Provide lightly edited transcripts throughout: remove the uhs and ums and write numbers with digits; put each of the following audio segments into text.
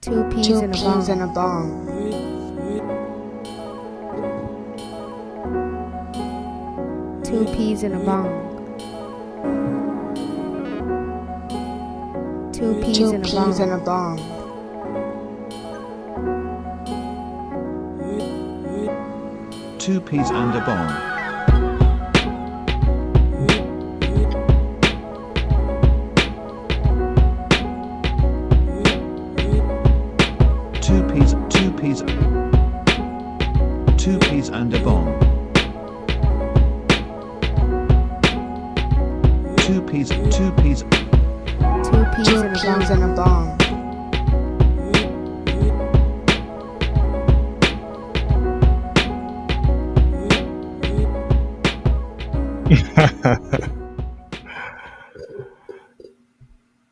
Two peas Two and a peas bong. and a bong. Two peas and a bong. Two peas Two and a peas and bong. a bong. Two peas and a bong. Two peas and a bong. Two peas. Two peas Two and a peas bong. and a bong.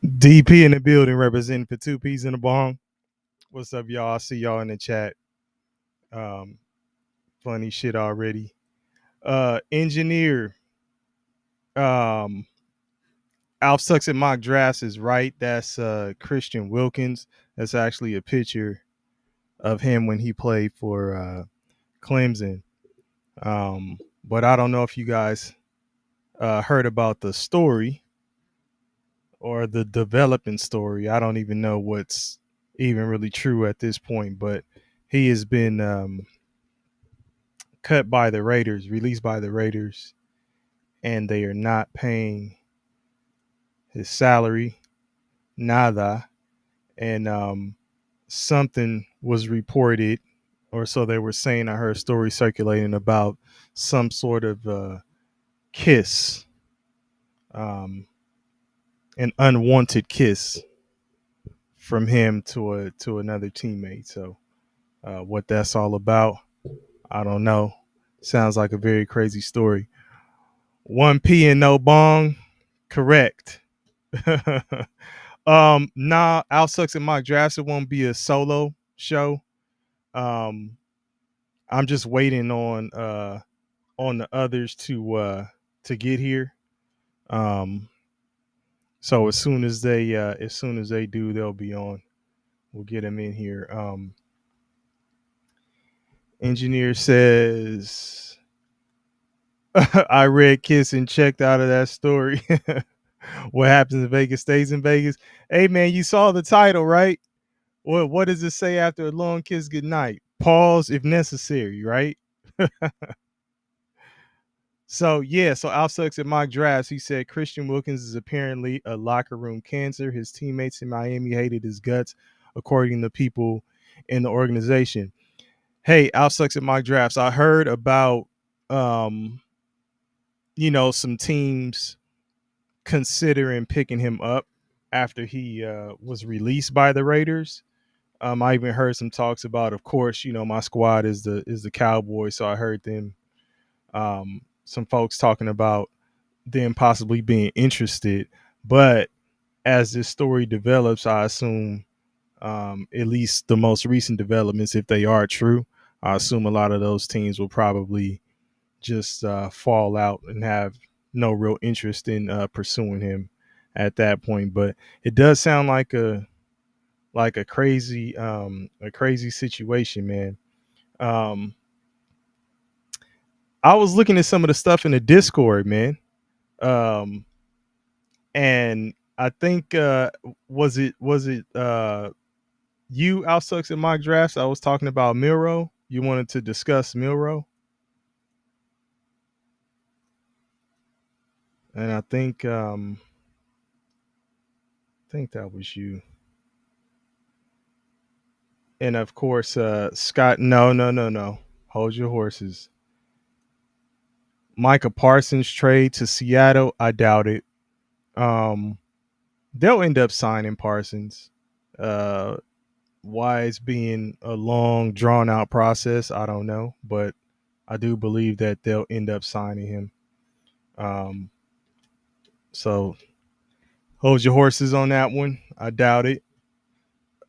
DP in the building representing for two peas in the bong. What's up, y'all? I see y'all in the chat. Um, funny shit already. Engineer. Um, Alf Sucks at Mock Drafts is right. That's Christian Wilkins. That's actually a picture of him when he played for Clemson. But I don't know if you guys heard about the story or the developing story. I don't even know what's even really true at this point, but he has been cut by the Raiders, released by the Raiders, and they are not paying his salary, nada. And something was reported, or so they were saying. I heard stories circulating about some sort of kiss, um, an unwanted kiss from him to another teammate. So what that's all about, I don't know. Sounds like a very crazy story. One P and no bong, correct. Nah, Al Sucks and Mock Drafts. It won't be a solo show. Um, I'm just waiting on the others to get here. Um, so as soon as they do, they'll be on. We'll get them in here. Engineer says I read Kiss and checked out of that story. What happens in Vegas stays in Vegas. Hey man, you saw the title, right? What does it say after a long kiss goodnight? Pause if necessary, right? So yeah, so Al Sucks at Mock Drafts, he said Christian Wilkins is apparently a locker room cancer. His teammates in Miami hated his guts, according to people in the organization. Hey, Al Sucks at Mock Drafts. I heard about um, some teams considering picking him up after he was released by the Raiders. I even heard some talks about, of course, my squad is the Cowboys, so I heard them, some folks talking about them possibly being interested. But as this story develops, I assume, at least the most recent developments, if they are true, I assume a lot of those teams will probably just fall out and have no real interest in pursuing him at that point. But it does sound like a crazy situation, man. Um, I was looking at some of the stuff in the Discord, man. Um, and I think was it you Al Sucks in Mock Drafts? I was talking about Milrow. You wanted to discuss Milrow, and I think that was you. And of course, Scott. No, no, no, no. Hold your horses. Micah Parsons trade to Seattle. I doubt it. Um, they'll end up signing Parsons. Uh, why it's being a long, drawn out process, I don't know, but I do believe that they'll end up signing him. Um, so hold your horses on that one. I doubt it.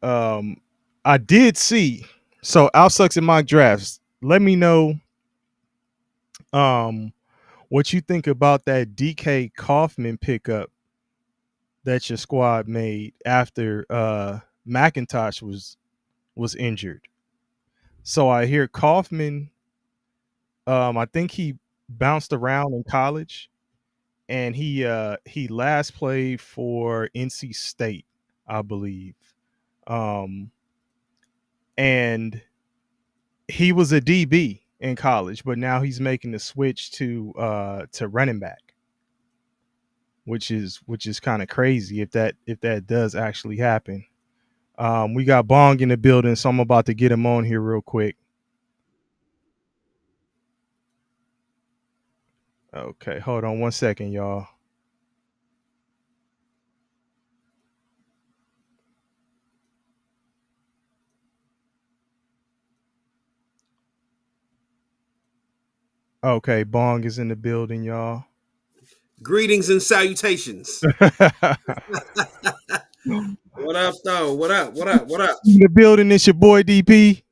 Um, I did see. So Al Sucks in Mock Drafts. Let me know um what you think about that DK Kaufman pickup that your squad made after McIntosh was injured. So I hear Kaufman. I think he bounced around in college, and he last played for NC State, I believe. Um, and he was a DB in college, but now he's making the switch to running back, which is kind of crazy if that does actually happen. We got Bong in the building, so I'm about to get him on here real quick. Okay, hold on 1 second, y'all. Okay, Bong is in the building, y'all. Greetings and salutations. What up, though? What up? What up? What up? In the building, it's your boy DP.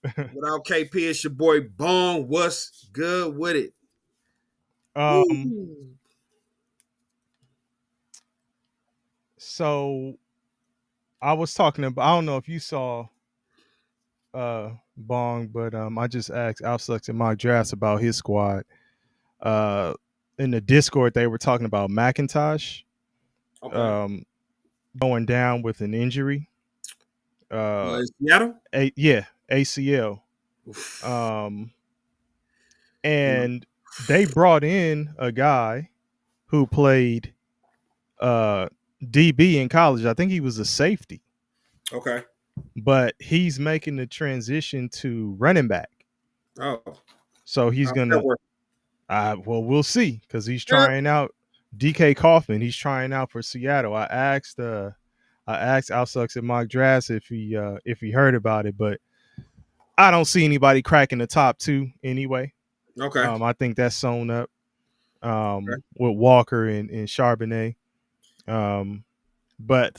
What up, KP? It's your boy Bong. What's good with it? Um, Woo. so I was talking about. I don't know if you saw Bong, but I just asked Al Sucks in my drafts about his squad. Uh, in the Discord, they were talking about McIntosh Okay. um going down with an injury. Uh, Seattle? yeah, ACL. Oof. Um, You know, and they brought in a guy who played uh DB in college. I think he was a safety, okay. but he's making the transition to running back. Oh. So he's How's that gonna work? well, we'll see because he's Yeah. trying out DK Kaufman. He's trying out for Seattle. I asked Al Sucks at mock drafts if he heard about it, but I don't see anybody cracking the top two anyway. Okay. I think that's sewn up Okay. with Walker and Charbonnet. Um, but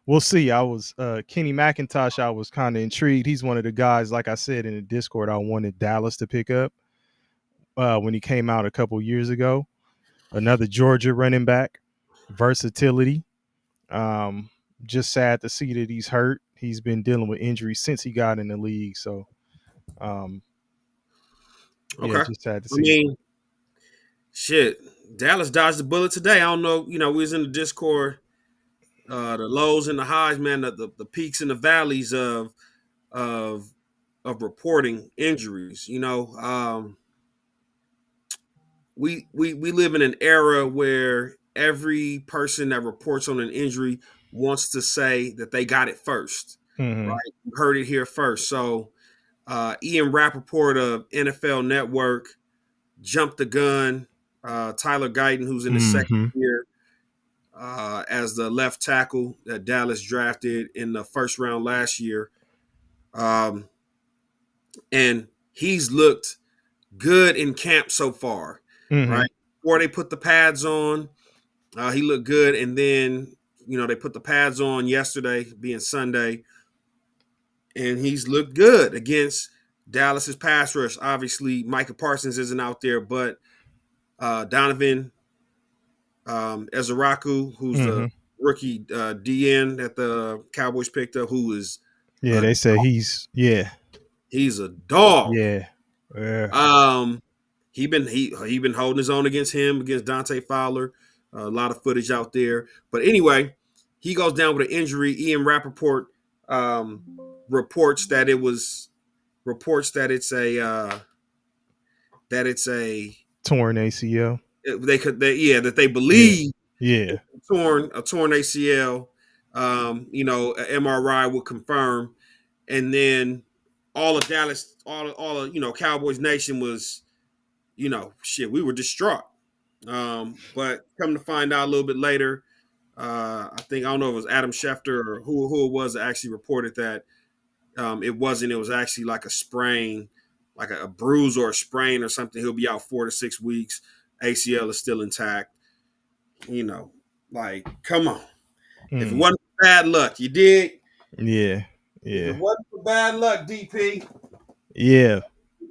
we'll see. I was Kenny McIntosh. I was kind of intrigued. He's one of the guys, like I said in the Discord, I wanted Dallas to pick up when he came out a couple years ago. Another Georgia running back, versatility. Um, just sad to see that he's hurt. He's been dealing with injuries since he got in the league. So, um, yeah, Okay. just sad to I see. mean, shit. Dallas dodged the bullet today. I don't know. We was in the Discord, the lows and the highs, man, the peaks and the valleys of of reporting injuries. We live in an era where every person that reports on an injury wants to say that they got it first, Mm-hmm. right? You heard it here first. So Ian Rappaport of NFL Network jumped the gun. Tyler Guyton, who's in the second Mm-hmm. year as the left tackle that Dallas drafted in the first round last year, um, and he's looked good in camp so far, Mm-hmm. right? Before they put the pads on, he looked good, and then they put the pads on yesterday, being Sunday, and he's looked good against Dallas's pass rush. Obviously, Micah Parsons isn't out there, but Donovan Ezeraku, who's the Mm-hmm. rookie DN that the Cowboys picked up, who is Yeah, a they say he's a dog. yeah. Yeah. Um, he been holding his own against Dante Fowler. A lot of footage out there, but anyway, he goes down with an injury. Ian Rappaport um, reports that it's a Torn ACL. that they Yeah. believe Yeah. a torn ACL. An MRI will confirm, and then all of Dallas, all of Cowboys Nation was, shit, we were distraught. But come to find out a little bit later, I don't know if it was Adam Schefter or who it was that actually reported that it wasn't. It was actually like a sprain, like a bruise or a sprain or something. He'll be out 4 to 6 weeks. ACL is still intact. Like, come on. If it Mm. wasn't for bad luck, you did. Yeah. If it Yeah. wasn't for bad luck, DP. Yeah.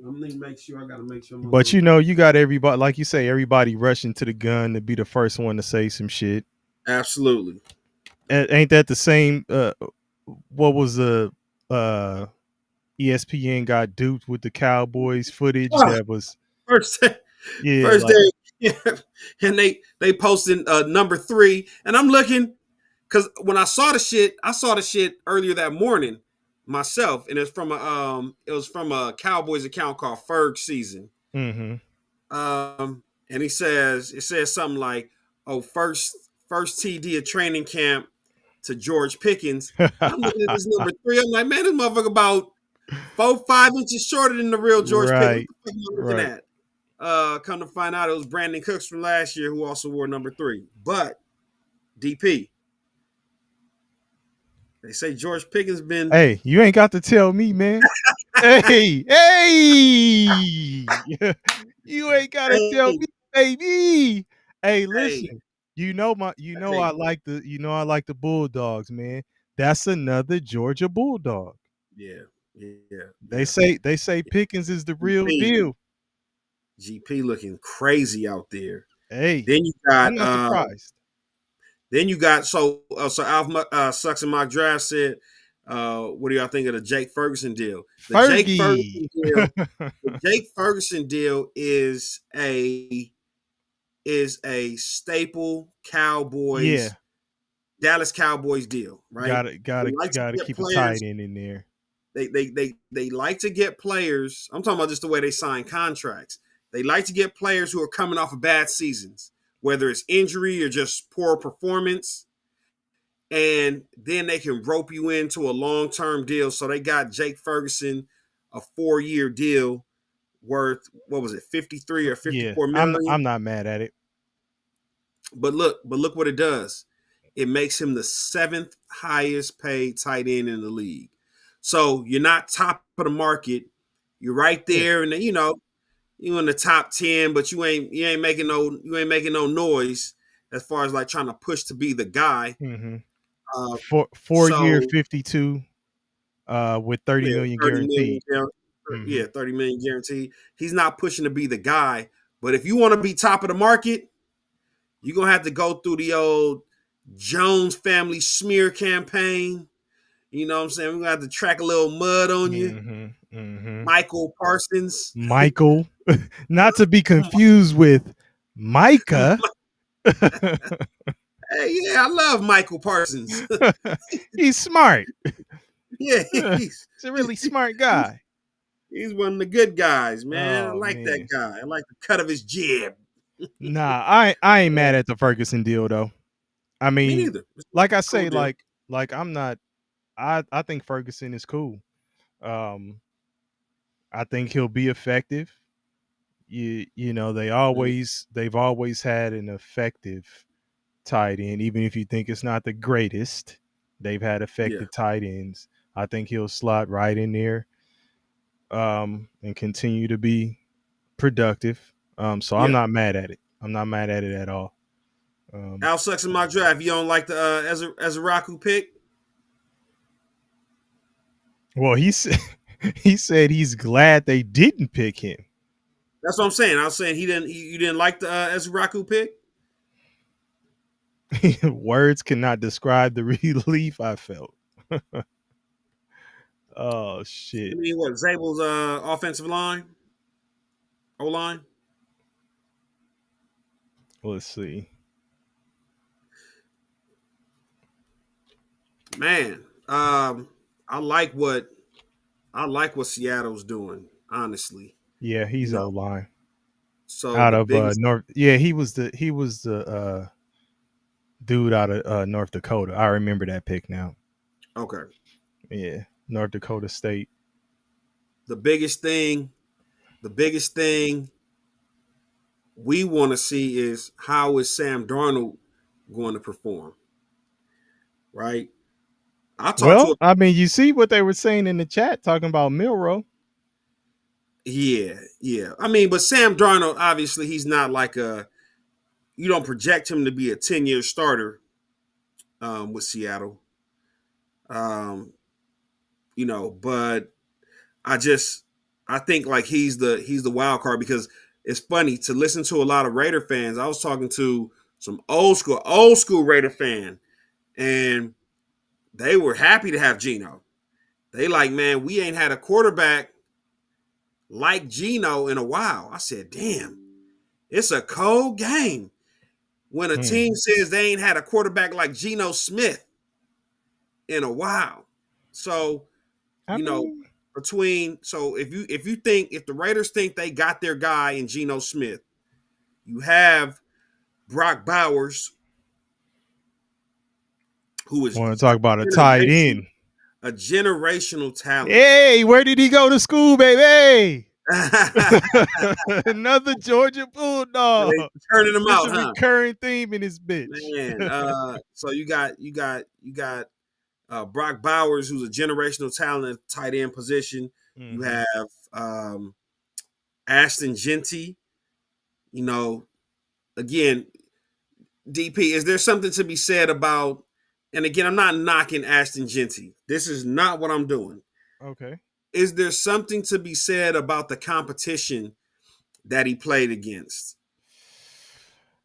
Let me make sure. I gotta make sure. But you got everybody, like you say, everybody rushing to the gun to be the first one to say some shit. Absolutely. Ain't that the same? What was the uh ESPN got duped with the Cowboys footage Oh, that was first yeah first like day, and they posted number 3, and I'm looking because when I saw the shit earlier that morning myself, and it was from a Cowboys account called Ferg Season. mm-hmm. And it says something like, "Oh, first TD of training camp to George Pickens," and I'm looking at this number 3. I'm like, man, this motherfucker about 4-5 inches shorter than the real George Pickens. Right, What the fuck am I looking right. at? Come to find out, it was Brandon Cooks from last year who also wore number 3. But DP, they say George Pickens been. Hey, you ain't got to tell me, man. Hey, hey, you ain't got to tell Hey, me, baby. Hey, hey, listen, hey, I like the Bulldogs, man. That's another Georgia Bulldog. yeah, yeah, They yeah. say Pickens is the real GP, deal. GP looking crazy out there. Hey, Then you I'm got not surprised. so Alf Sucks and Mock Draft said, what do y'all think of the Jake Ferguson deal? Fergie. The Jake Ferguson deal is a staple Yeah, Dallas Cowboys deal, right? gotta They gotta like to gotta get keep a tight players. end in there. They like to get players. I'm talking about just the way they sign contracts. They like to get players who are coming off of bad seasons, whether it's injury or just poor performance, and then they can rope you into a long-term deal. So they got Jake Ferguson a 4-year deal worth, what was it, 53 or Yeah, 54 I'm million. not mad at it. But look what it does. It makes him the 7th highest paid tight end in the league. So you're not top of the market. You're right Yeah. there, and you in the top 10, but you ain't making no noise as far as like trying to push to be the guy. Mm-hmm. Uh, Four-year so 52 with 30 yeah, million 30 million. guaranteed. Mm-hmm. Yeah, 30 million guaranteed. He's not pushing to be the guy, but if you want to be top of the market, you're gonna have to go through the old Jones family smear campaign. You know what I'm saying? We're gonna have to track a little mud on you. Mm-hmm. Mm-hmm. Michael Parsons. Michael, not to be confused with Micah. Hey, yeah, I love Michael Parsons. He's smart. Yeah, He's a really smart guy. he's one of the good guys, man. I Oh like that man. guy. I like the cut of his jib. Nah, I ain't mad at the Ferguson deal though. I Me mean, neither. It's like I a cool say, deal. like I'm not. I think Ferguson is cool. Um, I think he'll be effective. You know Mhm. they've always had an effective tight end, even if you think it's not the greatest. They've had Yeah, effective tight ends. I think he'll slot right in there, and continue to be productive. So I'm yeah. not mad at it. I'm not mad at it at all. Um, Al sucks in my draft. You don't like the as a Raku pick? well, he said he said he's glad they didn't pick him. That's what I'm saying. I was saying you didn't like the as a Raku pick. Words cannot describe the relief I felt. Oh I shit. mean, what Zabel's offensive line, O line? Let's see. Man, I like what Seattle's doing. Honestly, Yeah, you he's O know. line. So Out the of biggest North. Yeah, he was the dude out of North Dakota. I remember that pick now. okay, Yeah, North Dakota State. the biggest thing, the biggest thing we want to see is how is Sam Darnold going to perform, right? I talked to Well, a I mean, you see what they were saying in the chat talking about Milrow. yeah, yeah. I mean, but Sam Darnold, obviously, he's not like a you don't project him to be a 10-year starter with Seattle. Um, but I just I think like he's the wild card because it's funny to listen to a lot of Raider fans. I was talking to some old school Raider fan, and they were happy to have Geno. They like, man, we ain't had a quarterback like Geno in a while. I said, damn, it's a cold game when a team says they ain't had a quarterback like Geno Smith in a while. So, I you know, mean, if the Raiders think they got their guy in Geno Smith, you have Brock Bowers, who is want to talk about a tight end. a generational talent. Hey, where did he go to school, baby? Another Georgia Bulldog. Turning them It's out, a huh? recurring theme in this bitch. Man, so you got Brock Bowers, who's a generational talent at tight end position. You have Ashton Genty. You know, again, DP, is there something to be said about? And again, I'm not knocking Ashton Genty. This is not what I'm doing. Okay. Is there something to be said about the competition that he played against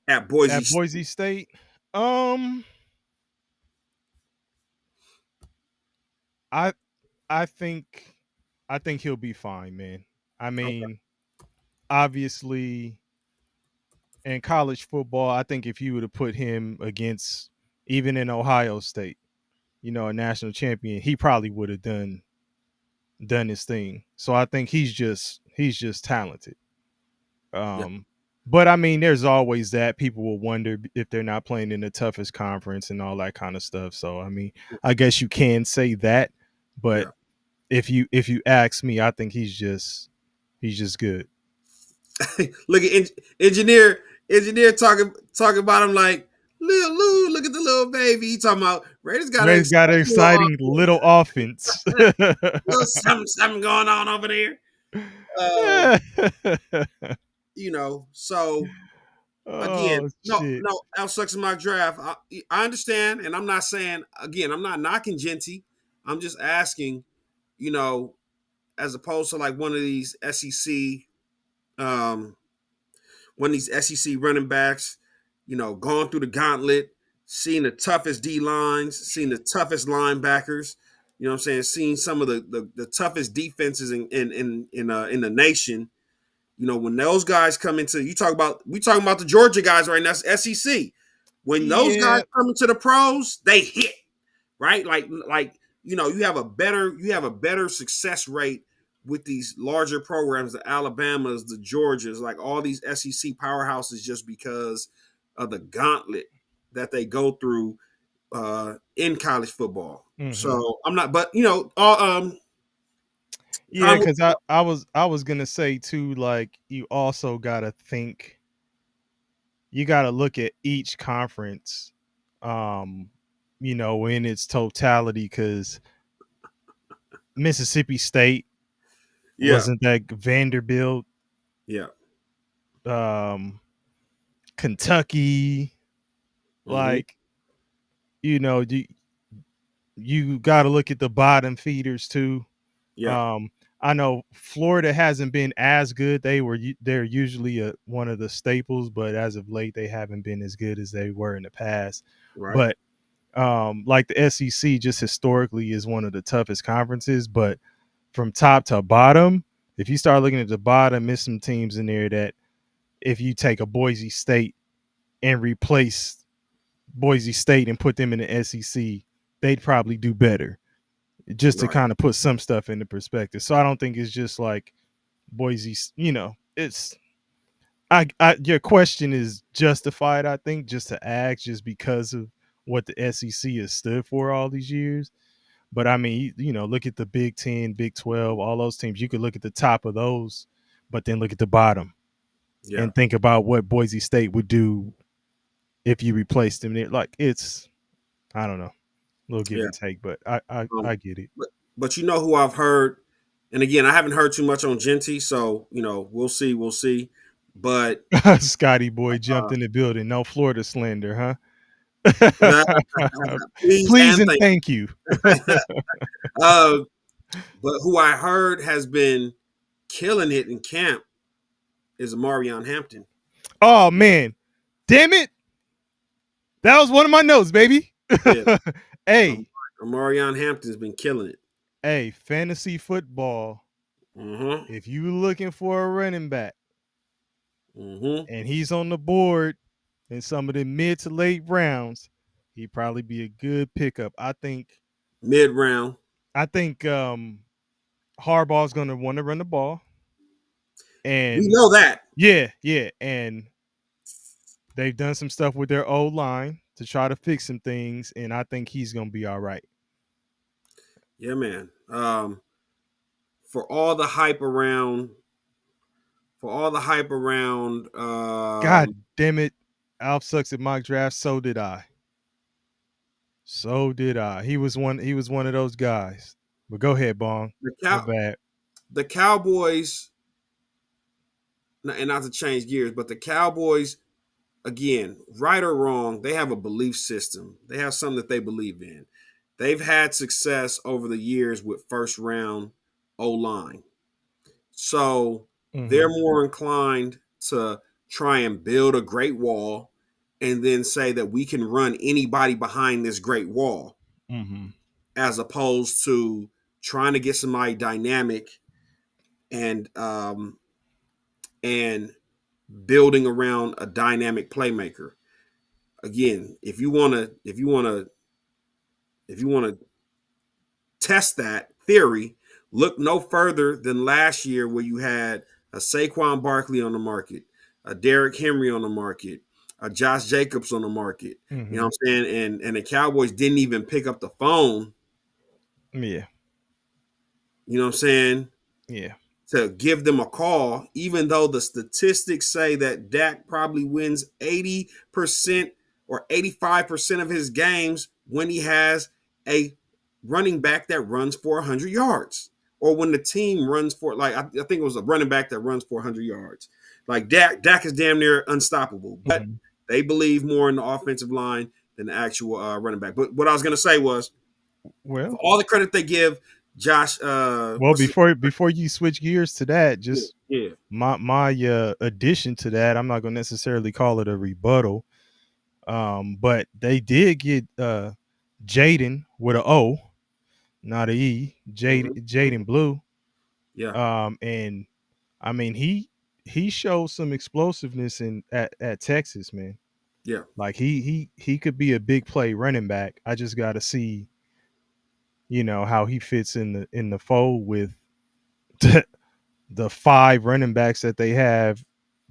at Boise State? Boise State? I I think he'll be fine, man. I Okay. mean, obviously in college football, I think if you would have put him against even in Ohio State, a national champion, he probably would have done his thing. So I think he's just talented. Yeah. But I mean, there's always that people will wonder if they're not playing in the toughest conference and all that kind of stuff. So I mean, I guess you can say that, but Yeah. if you ask me, I think he's just good. Look at engineer talking about him like little Lou. Look at the little baby. He talking about Raiders got an Ray's got an exciting little offense. little something going on over there. So again, Oh no, shit. Al sucks in my draft. I understand, and I'm not saying again. I'm not knocking Genty. I'm just asking, as opposed to like one of these SEC, one of these SEC running backs, gone through the gauntlet, seen the toughest D lines, seen the toughest linebackers. You know what I'm saying? Seen some of the toughest defenses in the nation. When those guys come into we talking about the Georgia guys right now, it's SEC. When those guys Yeah. come into the pros, they hit, right? Like you have a better success rate with these larger programs, the Alabamas, the Georgias, like all these SEC powerhouses, just because of the gauntlet that they go through in college football. Mm-hmm. So I'm not, but yeah, because I was gonna say too, like you also gotta think, you gotta look at each conference, in its totality, because Mississippi State yeah, wasn't that Vanderbilt, yeah, Kentucky, mm-hmm. like you got to look at the bottom feeders too. Yeah, I know Florida hasn't been as good. They're usually one of the staples, but as of late they haven't been as good as they were in the past. right. But like the SEC just historically is one of the toughest conferences, but from top to bottom, if you start looking at the bottom, there's some teams in there that if you take a Boise State and replace Boise State and put them in the SEC, they'd probably do better, just to Right. kind of put some stuff into perspective. So I don't think it's just like Boise, it's your question is justified, I think, just to ask, just because of what the SEC has stood for all these years. But I mean, look at the Big 10, Big 12, all those teams. You could look at the top of those, but then look at the bottom Yeah. and think about what Boise State would do if you replaced them there. Like, it's, I don't know, a little give and take, but I get it. But you know who I've heard, and again, I haven't heard too much on Genty, so we'll see. But Scotty boy jumped in the building. No Florida slander, huh? please Please and thank thank you. uh, but who I heard has been killing it in camp is Amarion Hampton. Oh man, damn it! That was one of my notes, baby. Yeah. Hey, Omarion Hampton's been killing it. hey, fantasy football. Mm-hmm. If you looking for a running back Mm-hmm. and he's on the board in some of the mid to late rounds, he'd probably be a good pickup. Mid round. I think Harbaugh's gonna want to run the ball. We And know that. yeah. And they've done some stuff with their old line to try to fix some things, and I think he's gonna be all right. Yeah, man. For all the hype around, for all the hype around, God damn it. Alf sucks at mock draft. So did I. So did I. He was one of those guys. But go ahead, Bong. the My cow, bad. the Cowboys, and not to change gears, but the Cowboys, again, right or wrong, they have a belief system. They have something that they believe in. They've had success over the years with first round O line. So they're Mm-hmm. more inclined to try and build a great wall and then say that we can run anybody behind this great wall, Mm-hmm. as opposed to trying to get somebody dynamic and and building around a dynamic playmaker. Again, if you want to test that theory, look no further than last year where you had a Saquon Barkley on the market, a Derrick Henry on the market, a Josh Jacobs on the market. You know Mm-hmm. what I'm saying? And the Cowboys didn't even pick up the phone, Yeah. you know what I'm saying, Yeah. to give them a call, even though the statistics say that Dak probably wins 80% or 85% of his games when he has a running back that runs for 100 yards, or when the team runs for, like, I think it was a running back that runs for 100 yards. Like Dak is damn near unstoppable, but Mm-hmm. they believe more in the offensive line than the actual running back. But what I was going to say was, for Well, all the credit they give Josh, well, before you switch gears to that, just yeah. my addition to that, I'm not gonna necessarily call it a rebuttal. But they did get Jaden with an O, not a E. Jaden Mhm. Blue. Yeah, And I mean he showed some explosiveness at Texas, man. yeah. Like he could be a big play running back. I just got to see, how he fits in the fold with the five running backs that they have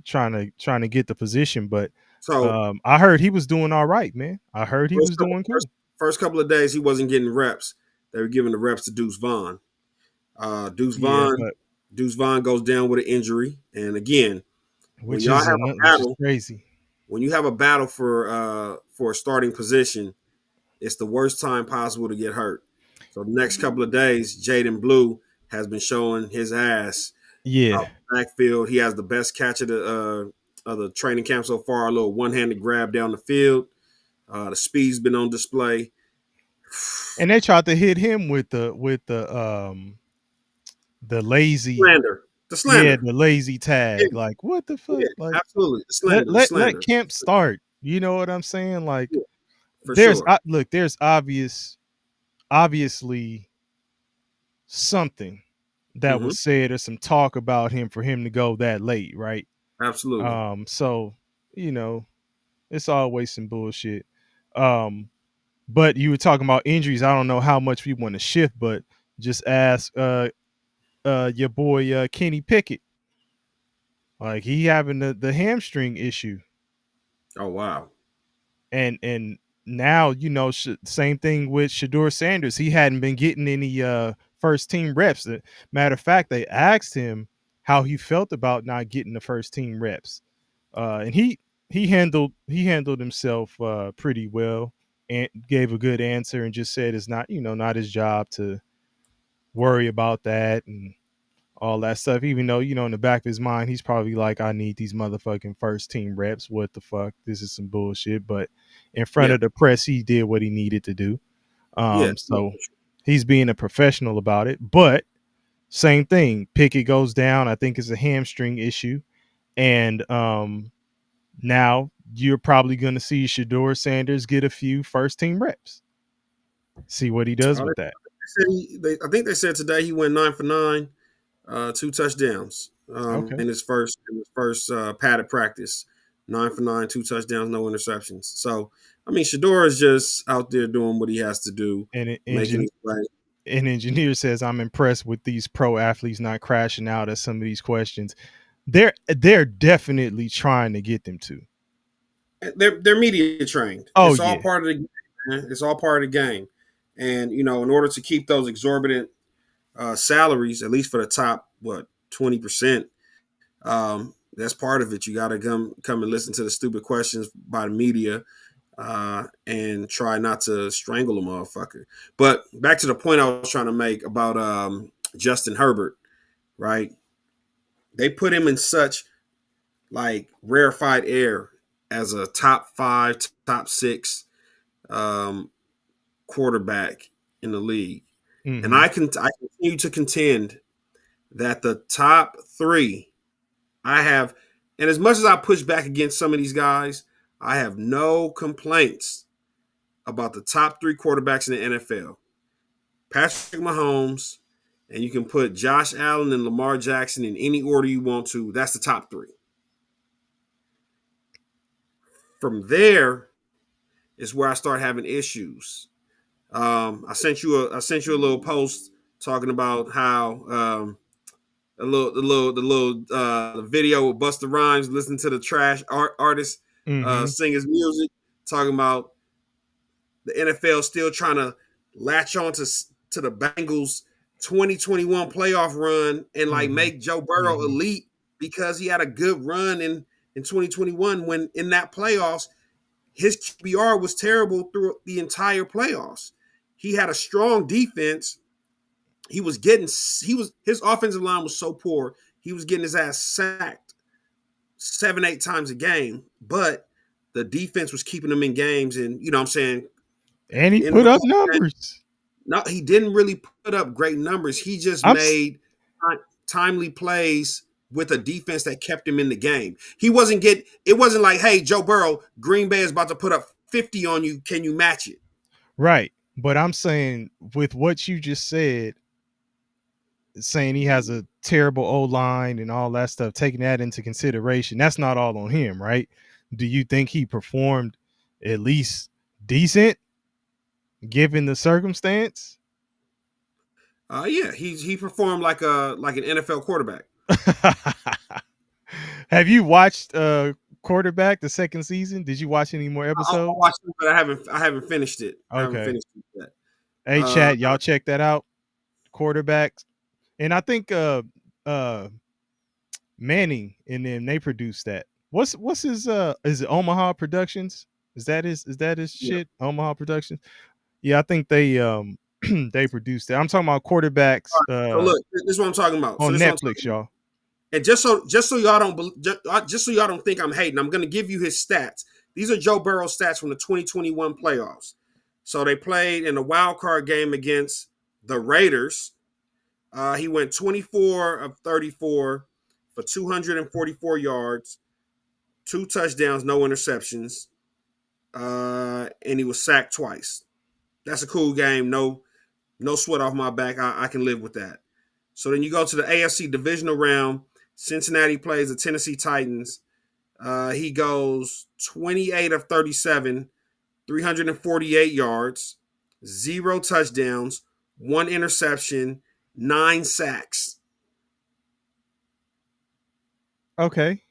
trying to get the position. But So I heard he was doing all right, man. I heard he first was couple, doing first, cool. first couple of days he wasn't getting reps. They were giving the reps to Deuce Vaughn. Deuce Yeah, Vaughn, but Deuce Vaughn goes down with an injury. And again, when y'all have a which is battle, crazy. when you have a battle for a starting position, it's the worst time possible to get hurt. So the next couple of days, Jaden Blue has been showing his ass Yeah. out the backfield. He has the best catch of the training camp so far. A little one-handed grab down the field. The speed's been on display. And they tried to hit him with the lazy, Slander. The yeah, slander. the lazy Yeah, tag. Like, what the fuck? yeah, Like, absolutely. The let slander. The let let slander. camp start. You know what I'm saying? Like, Yeah, for sure. there's obviously something that Hmm. was said or some talk about him for him to go that late, right? Absolutely. So you know, it's always some bullshit. Um, but you were talking about injuries. I don't know how much we want to shift, but just ask your boy Kenny Pickett. Like he having the hamstring issue, Oh wow. and now same thing with Shador Sanders. He hadn't been getting any first team reps. Matter of fact, they asked him how he felt about not getting the first team reps, and he handled himself pretty well and gave a good answer and just said it's not his job to worry about that and all that stuff. Even though in the back of his mind, he's probably like, I need these motherfucking first team reps. What the fuck? This is some bullshit. But in front Yeah. of the press, he did what he needed to do. Yeah. No, So he's being a professional about it. But same thing. Pickett goes down. I think it's a hamstring issue. And now you're probably going to see Shador Sanders get a few first team reps. See what he does with that. I think they said today he went 9 for 9, 2 touchdowns Okay. in his first padded practice. 9 for 9, 2 touchdowns, no interceptions. So, I mean, Shador is just out there doing what he has to do, And making his play. An engineer says, I'm impressed with these pro athletes not crashing out at some of these questions. They're definitely trying to get them to. They're media trained. Oh, It's all yeah. part of the game, man. It's all part of the game. And, in order to keep those exorbitant salaries, at least for the top, 20%, that's part of it. You got to come and listen to the stupid questions by the media and try not to strangle a motherfucker. But back to the point I was trying to make about Justin Herbert, right? They put him in such rarefied air as a top 5, top 6 quarterback in the league. Mm-hmm. And I continue to contend that the top 3 I have, and as much as I push back against some of these guys, I have no complaints about the top 3 quarterbacks in the NFL. Patrick Mahomes, and you can put Josh Allen and Lamar Jackson in any order you want to. That's the top 3. From there is where I start having issues. I sent you a little post talking about how the little video with Busta Rhymes listening to the trash artist sing his music, talking about the NFL still trying to latch on to the Bengals 2021 playoff run and make Joe Burrow elite because he had a good run in 2021 when in that playoffs his QBR was terrible through the entire playoffs. He had a strong defense. His offensive line was so poor, he was getting his ass sacked 7-8 times a game, but the defense was keeping him in games, and you know what I'm saying? And he put up numbers. No, he didn't really put up great numbers. He just made timely plays with a defense that kept him in the game. It wasn't like, hey, Joe Burrow, Green Bay is about to put up 50 on you. Can you match it? Right. But I'm saying with what you just said, saying he has a terrible O-line and all that stuff, taking that into consideration, that's not all on him, right? Do you think he performed at least decent given the circumstance? Yeah, he performed like an NFL quarterback. Have you watched Quarterback the second season? Did you watch any more episodes? I watched it, but I haven't finished it. Okay. I haven't finished it yet. Hey, chat, y'all check that out. Quarterbacks. And I think Manning and then they produced that. What's his is it Omaha Productions? Is that his shit? Omaha Productions? Yeah, I think they they produced it. I'm talking about quarterbacks. So look, this is what I'm talking about. On Netflix, y'all. And just so y'all don't think I'm hating, I'm going to give you his stats. These are Joe Burrow's stats from the 2021 playoffs. So they played in a wild card game against the Raiders. He went 24 of 34 for 244 yards, 2 touchdowns, no interceptions, and he was sacked twice. That's a cool game. No sweat off my back. I can live with that. So then you go to the AFC divisional round. Cincinnati plays the Tennessee Titans. He goes 28 of 37, 348 yards, 0 touchdowns, 1 interception, 9 sacks. Okay.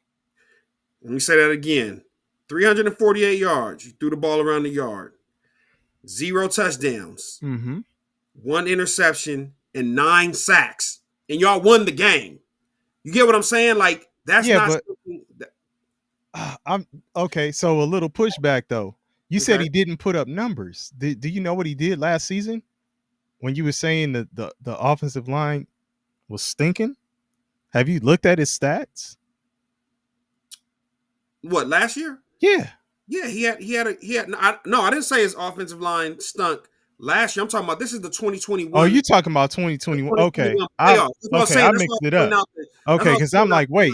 Let me say that again. 348 yards. You threw the ball around the yard. 0 touchdowns. 1 interception and 9 sacks. And y'all won the game. You get what I'm saying? Like, that's not something that... I'm okay. So a little pushback though. You said he didn't put up numbers. Do you know what he did last season? When you were saying that the offensive line was stinking? Have you looked at his stats? What, last year? Yeah. Yeah, he had. No, I didn't say his offensive line stunk last year. I'm talking about this is the 2021. Oh, you talking about 2021? Okay, I mixed it up. Okay, because I'm like, wait,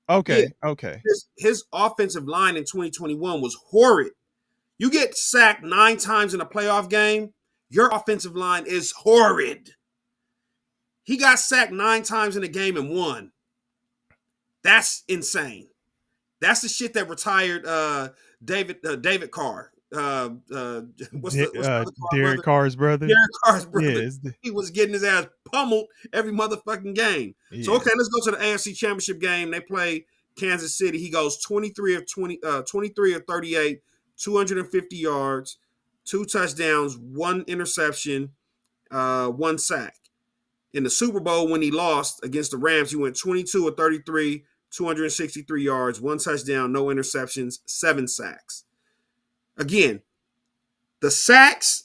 Yeah, Okay, okay. his offensive line in 2021 was horrid. You get sacked 9 times in a playoff game, your offensive line is horrid. He got sacked 9 times in a game and won. That's insane. That's the shit that retired David Carr. What's the other Carr Derek brother? Carr's brother. Derek Carr's Yeah, brother. He was getting his ass pummeled every motherfucking game. So yeah. okay, let's go to the AFC Championship game. They play Kansas City. He goes 23 of 38, 250 yards, 2 touchdowns, 1 interception, 1 sack. In the Super Bowl, when he lost against the Rams, he went 22 of 33, 263 yards, 1 touchdown, no interceptions, 7 sacks. Again, the sacks,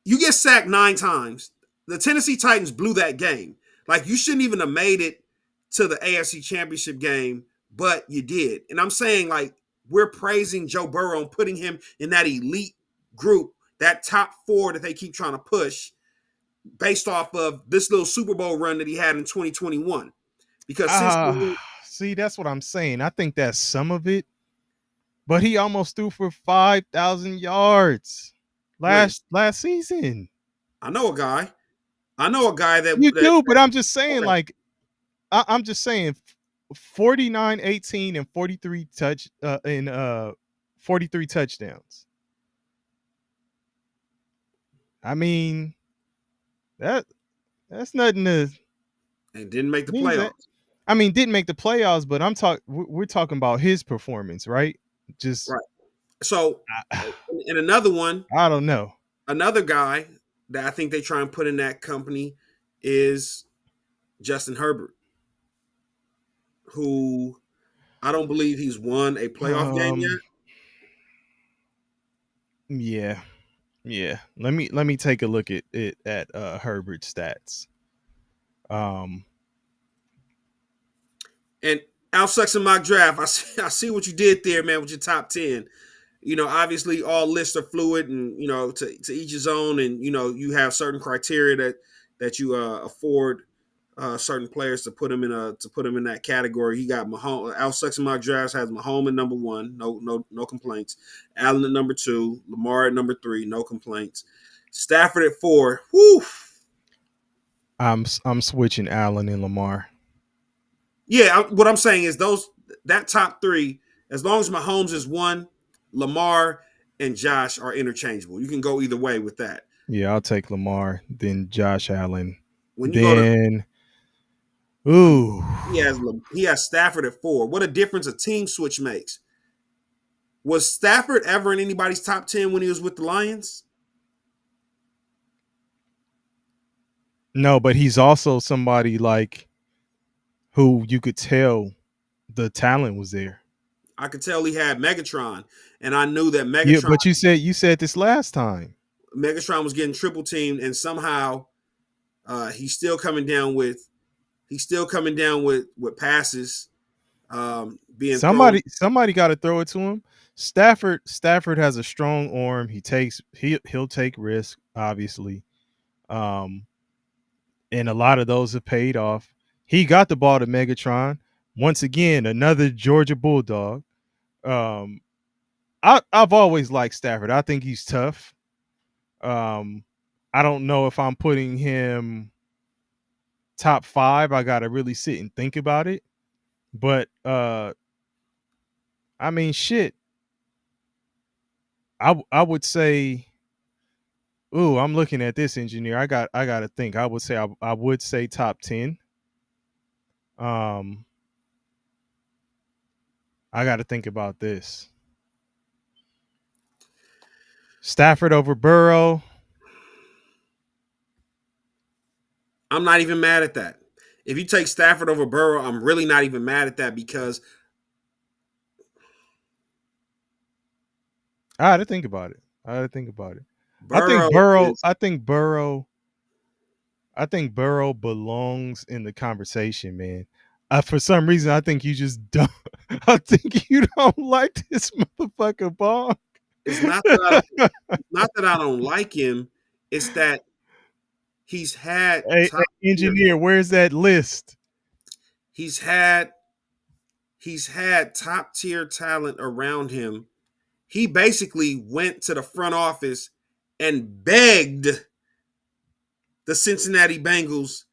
you get sacked 9 times. The Tennessee Titans blew that game. Like, you shouldn't even have made it to the AFC Championship game, but you did. And I'm saying, like, we're praising Joe Burrow and putting him in that elite group, that top 4 that they keep trying to push, based off of this little Super Bowl run that he had in 2021. Because since See, that's what I'm saying. I think that's some of it, but he almost threw for 5,000 yards last season. I know a guy that You do, but I'm just saying, like, I'm just saying 49, 18, and 43 43 touchdowns. I mean, that's nothing to. And didn't make the means playoffs. that- I mean, didn't make the playoffs, but we're talking about his performance, right? Just Right. So, and another one, I don't know. another guy that I think they try and put in that company is Justin Herbert, who I don't believe he's won a playoff game yet. Yeah. Let me take a look at it at Herbert's stats. And Al Sucks in mock draft, I see what you did there, man, with your top 10. You know, obviously all lists are fluid, and you know, to each his own, and you know, you have certain criteria that you afford certain players to put him in that category. He got Mahomes. Al Sucks in mock drafts has Mahomes at number 1, no complaints. Allen at number 2, Lamar at number 3, no complaints. Stafford at 4. Whew. I'm switching Allen and Lamar. Yeah, what I'm saying is that top 3, as long as Mahomes is 1, Lamar and Josh are interchangeable. You can go either way with that. Yeah, I'll take Lamar, then Josh Allen. When you go to he has Stafford at 4. What a difference a team switch makes. Was Stafford ever in anybody's top 10 when he was with the Lions? No, but he's also somebody like who you could tell the talent was there. I could tell he had Megatron, and I knew that Megatron. Yeah, but you said this last time. Megatron was getting triple teamed, and somehow he's still coming down with passes. Being somebody got to throw it to him. Stafford has a strong arm. He'll take risks, obviously. And a lot of those have paid off. He got the ball to Megatron. Once again, another Georgia Bulldog. I've always liked Stafford. I think he's tough. I don't know if I'm putting him top 5. I got to really sit and think about it. But I mean, shit. I would say, ooh, I'm looking at this, engineer. I got to think. I would say top 10. I got to think about this. Stafford over Burrow. I'm not even mad at that. If you take Stafford over Burrow, I'm really not even mad at that, because I had to think about it. I think Burrow belongs in the conversation, man. For some reason, I think you just don't. I think you don't like this motherfucker, Bong. It's not that I don't like him. It's that he's had Hey, engineer, where's that list? He's had top tier talent around him. He basically went to the front office and begged the Cincinnati Bengals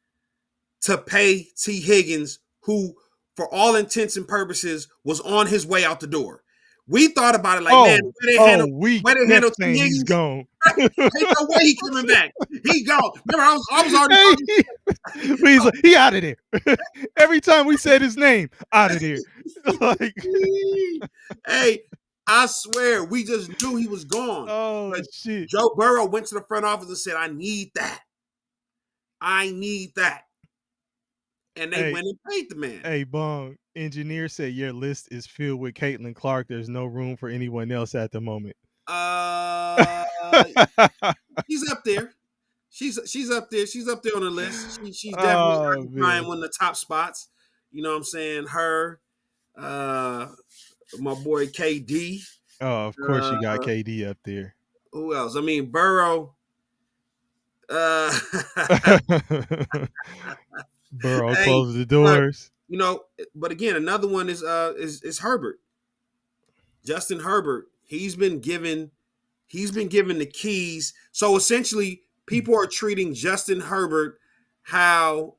to pay T. Higgins, who, for all intents and purposes, was on his way out the door. We thought about it like, man, we where they kept handle T. saying he's Higgins? gone. Ain't no way he coming back. He gone. Remember, I was already talking. He's like, he out of there. Every time we said his name, out of there. Like, hey, I swear, we just knew he was gone. oh But shit. Joe Burrow went to the front office and said, I need that. I need that. And they went and paid the man. Hey, Bong, engineer said your list is filled with Caitlin Clark. There's no room for anyone else at the moment. She's up there. She's up there. She's up there on the list. She's definitely occupying one of the top spots. You know what I'm saying? Her, my boy KD. Oh, of course you got KD up there. Who else? I mean, Burrow. Burrow closed the doors. But, you know, but again, another one is Herbert. Justin Herbert. He's been given the keys. So essentially, people are treating Justin Herbert how,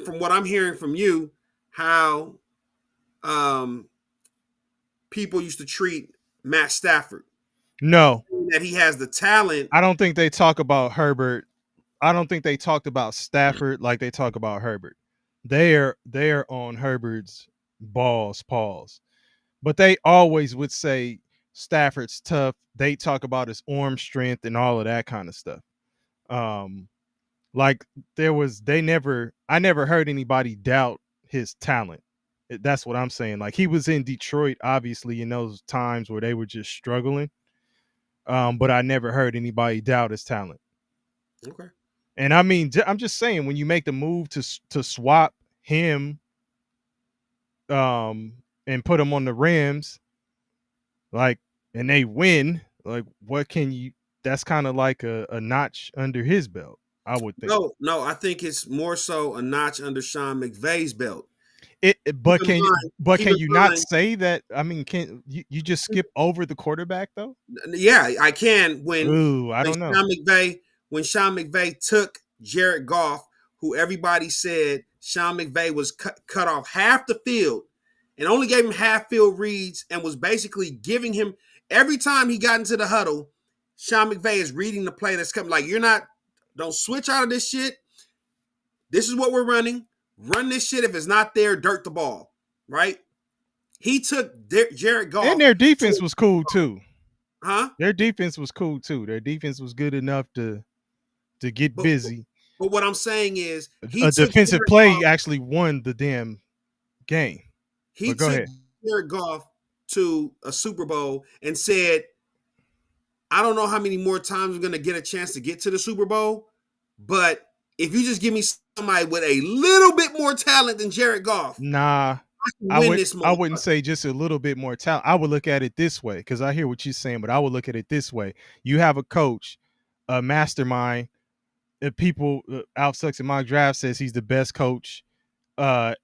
from what I'm hearing from you, how people used to treat Matt Stafford. No. That he has the talent. I don't think they talk about Herbert. I don't think they talked about Stafford like they talk about Herbert. They're on Herbert's paws. But they always would say Stafford's tough. They talk about his arm strength and all of that kind of stuff. Like I never heard anybody doubt his talent. That's what I'm saying. Like, he was in Detroit, obviously, in those times where they were just struggling. But I never heard anybody doubt his talent. Okay. And I mean, I'm just saying, when you make the move to swap him and put him on the Rams, like, and they win, like, what can you, that's kind of like a notch under his belt, I would think. No, I think it's more so a notch under Sean McVay's belt. But can you not say that? I mean, can you just skip over the quarterback though? Yeah, I can. I don't know. When Sean McVay took Jared Goff, who everybody said Sean McVay was cut off half the field and only gave him half field reads and was basically giving him, every time he got into the huddle, Sean McVay is reading the play that's coming. Like, don't switch out of this shit. This is what we're running. Run this shit. If it's not there, dirt the ball. Right? He took Jared Goff. And their defense was cool too. Huh? Their defense was cool too. Their defense was good enough to get busy. But what I'm saying is, a defensive play actually won the damn game. He took Jared Goff to a Super Bowl and said, I don't know how many more times we're going to get a chance to get to the Super Bowl, but if you just give me somebody with a little bit more talent than Jared Goff, I wouldn't say just a little bit more talent. I would look at it this way, because I hear what you're saying, but I would look at it this way. You have a coach, a mastermind. People, Alf Sucks in Mock Draft says he's the best coach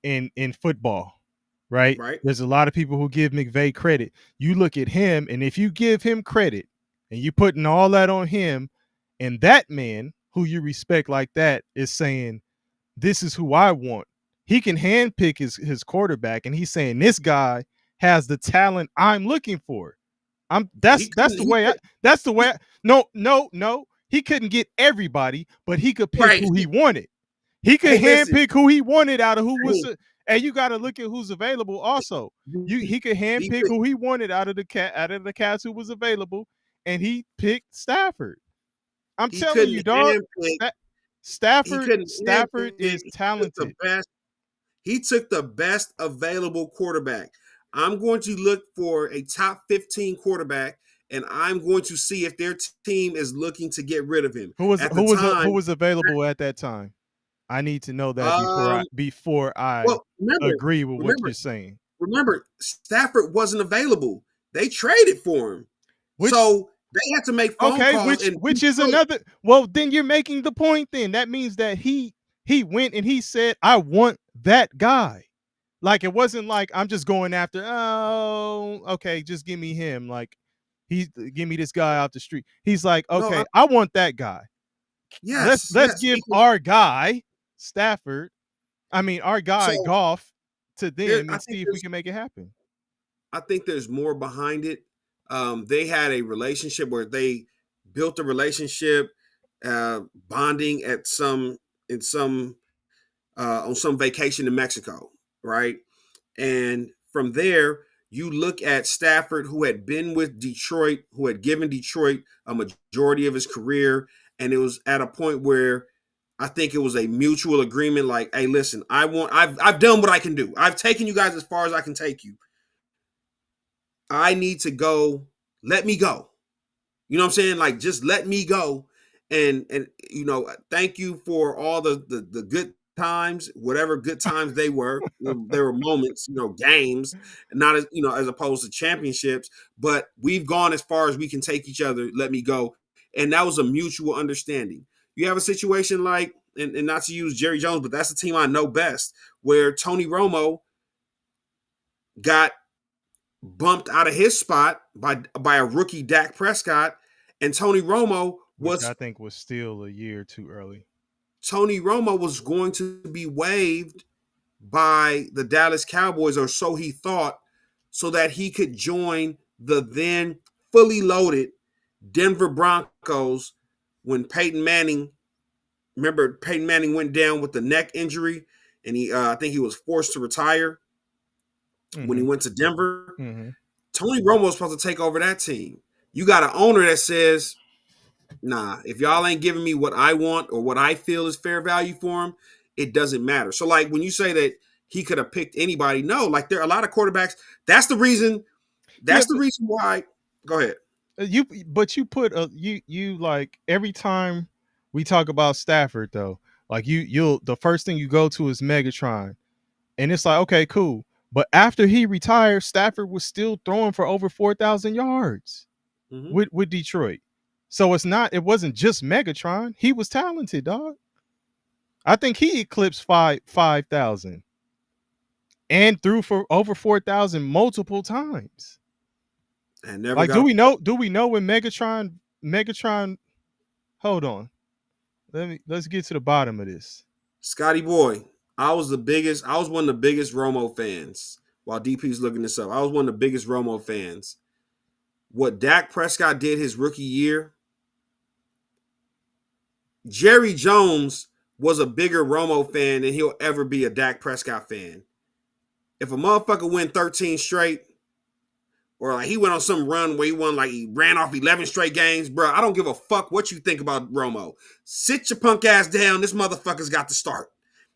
in football, right? There's a lot of people who give McVay credit. You look at him, and if you give him credit and you putting all that on him, and that man who you respect like that is saying, this is who I want. He can handpick his quarterback, and he's saying, this guy has the talent I'm looking for. That's the way. No. He couldn't get everybody, but he could pick who he wanted. He could handpick who he wanted out of who was. And you got to look at who's available. Also, he could handpick who he wanted out of the cats who was available, and he picked Stafford. I'm telling you, dog. Stafford is talented. He took the best available quarterback. I'm going to look for a top 15 quarterback, and I'm going to see if their team is looking to get rid of him. Who was available at that time? I need to know that before I agree with what you're saying. Remember, Stafford wasn't available. They traded for him. So they had to make phone calls. Which is another. Well, then you're making the point then. That means that he went and he said, I want that guy. Like it wasn't like I'm just going after. Oh, okay, just give me him. Like give me this guy off the street. He's like, No, okay, I want that guy. yes, Let's yes. give our guy Stafford. I mean, our guy So Goff to there, them and see if we can make it happen. I think there's more behind it. They had a relationship where they built a relationship, bonding at some in some on some vacation in Mexico, right? And from there, you look at Stafford, who had been with Detroit, who had given Detroit a majority of his career, and it was at a point where I think it was a mutual agreement. Like, hey, listen, I've done what I can do. I've taken you guys as far as I can take you. I need to go. Let me go. You know what I'm saying? Like, just let me go. And thank you for all the good times, whatever good times they were. There were moments, games, not as as opposed to championships. But we've gone as far as we can take each other. Let me go. And that was a mutual understanding. You have a situation like, and not to use Jerry Jones, but that's the team I know best, where Tony Romo got bumped out of his spot by a rookie Dak Prescott, and Which I think was still a year too early. Tony Romo was going to be waived by the Dallas Cowboys, or so he thought, so that he could join the then fully loaded Denver Broncos when Peyton Manning went down with the neck injury, and I think he was forced to retire when he went to Denver. Mm-hmm. Tony Romo was supposed to take over that team. You got an owner that says, nah, if y'all ain't giving me what I want or what I feel is fair value for him, it doesn't matter. So, like, when you say that he could have picked anybody, no, like, there are a lot of quarterbacks. That's the reason. That's the reason why. Go ahead. You put you like every time we talk about Stafford though, like you'll the first thing you go to is Megatron, and it's like, okay, cool. But after he retired, Stafford was still throwing for over 4,000 yards with Detroit. So it wasn't just Megatron. He was talented, dog. I think he eclipsed 5,000 and threw for over 4,000 multiple times. And never Like, got. do we know when Megatron? Hold on. Let's get to the bottom of this. Scotty boy, I was one of the biggest Romo fans. While DP's looking this up, I was one of the biggest Romo fans. What Dak Prescott did his rookie year, Jerry Jones was a bigger Romo fan than he'll ever be a Dak Prescott fan. If a motherfucker win 13 straight, or like he went on some run where he ran off 11 straight games, bro, I don't give a fuck what you think about Romo. Sit your punk ass down. This motherfucker's got to start.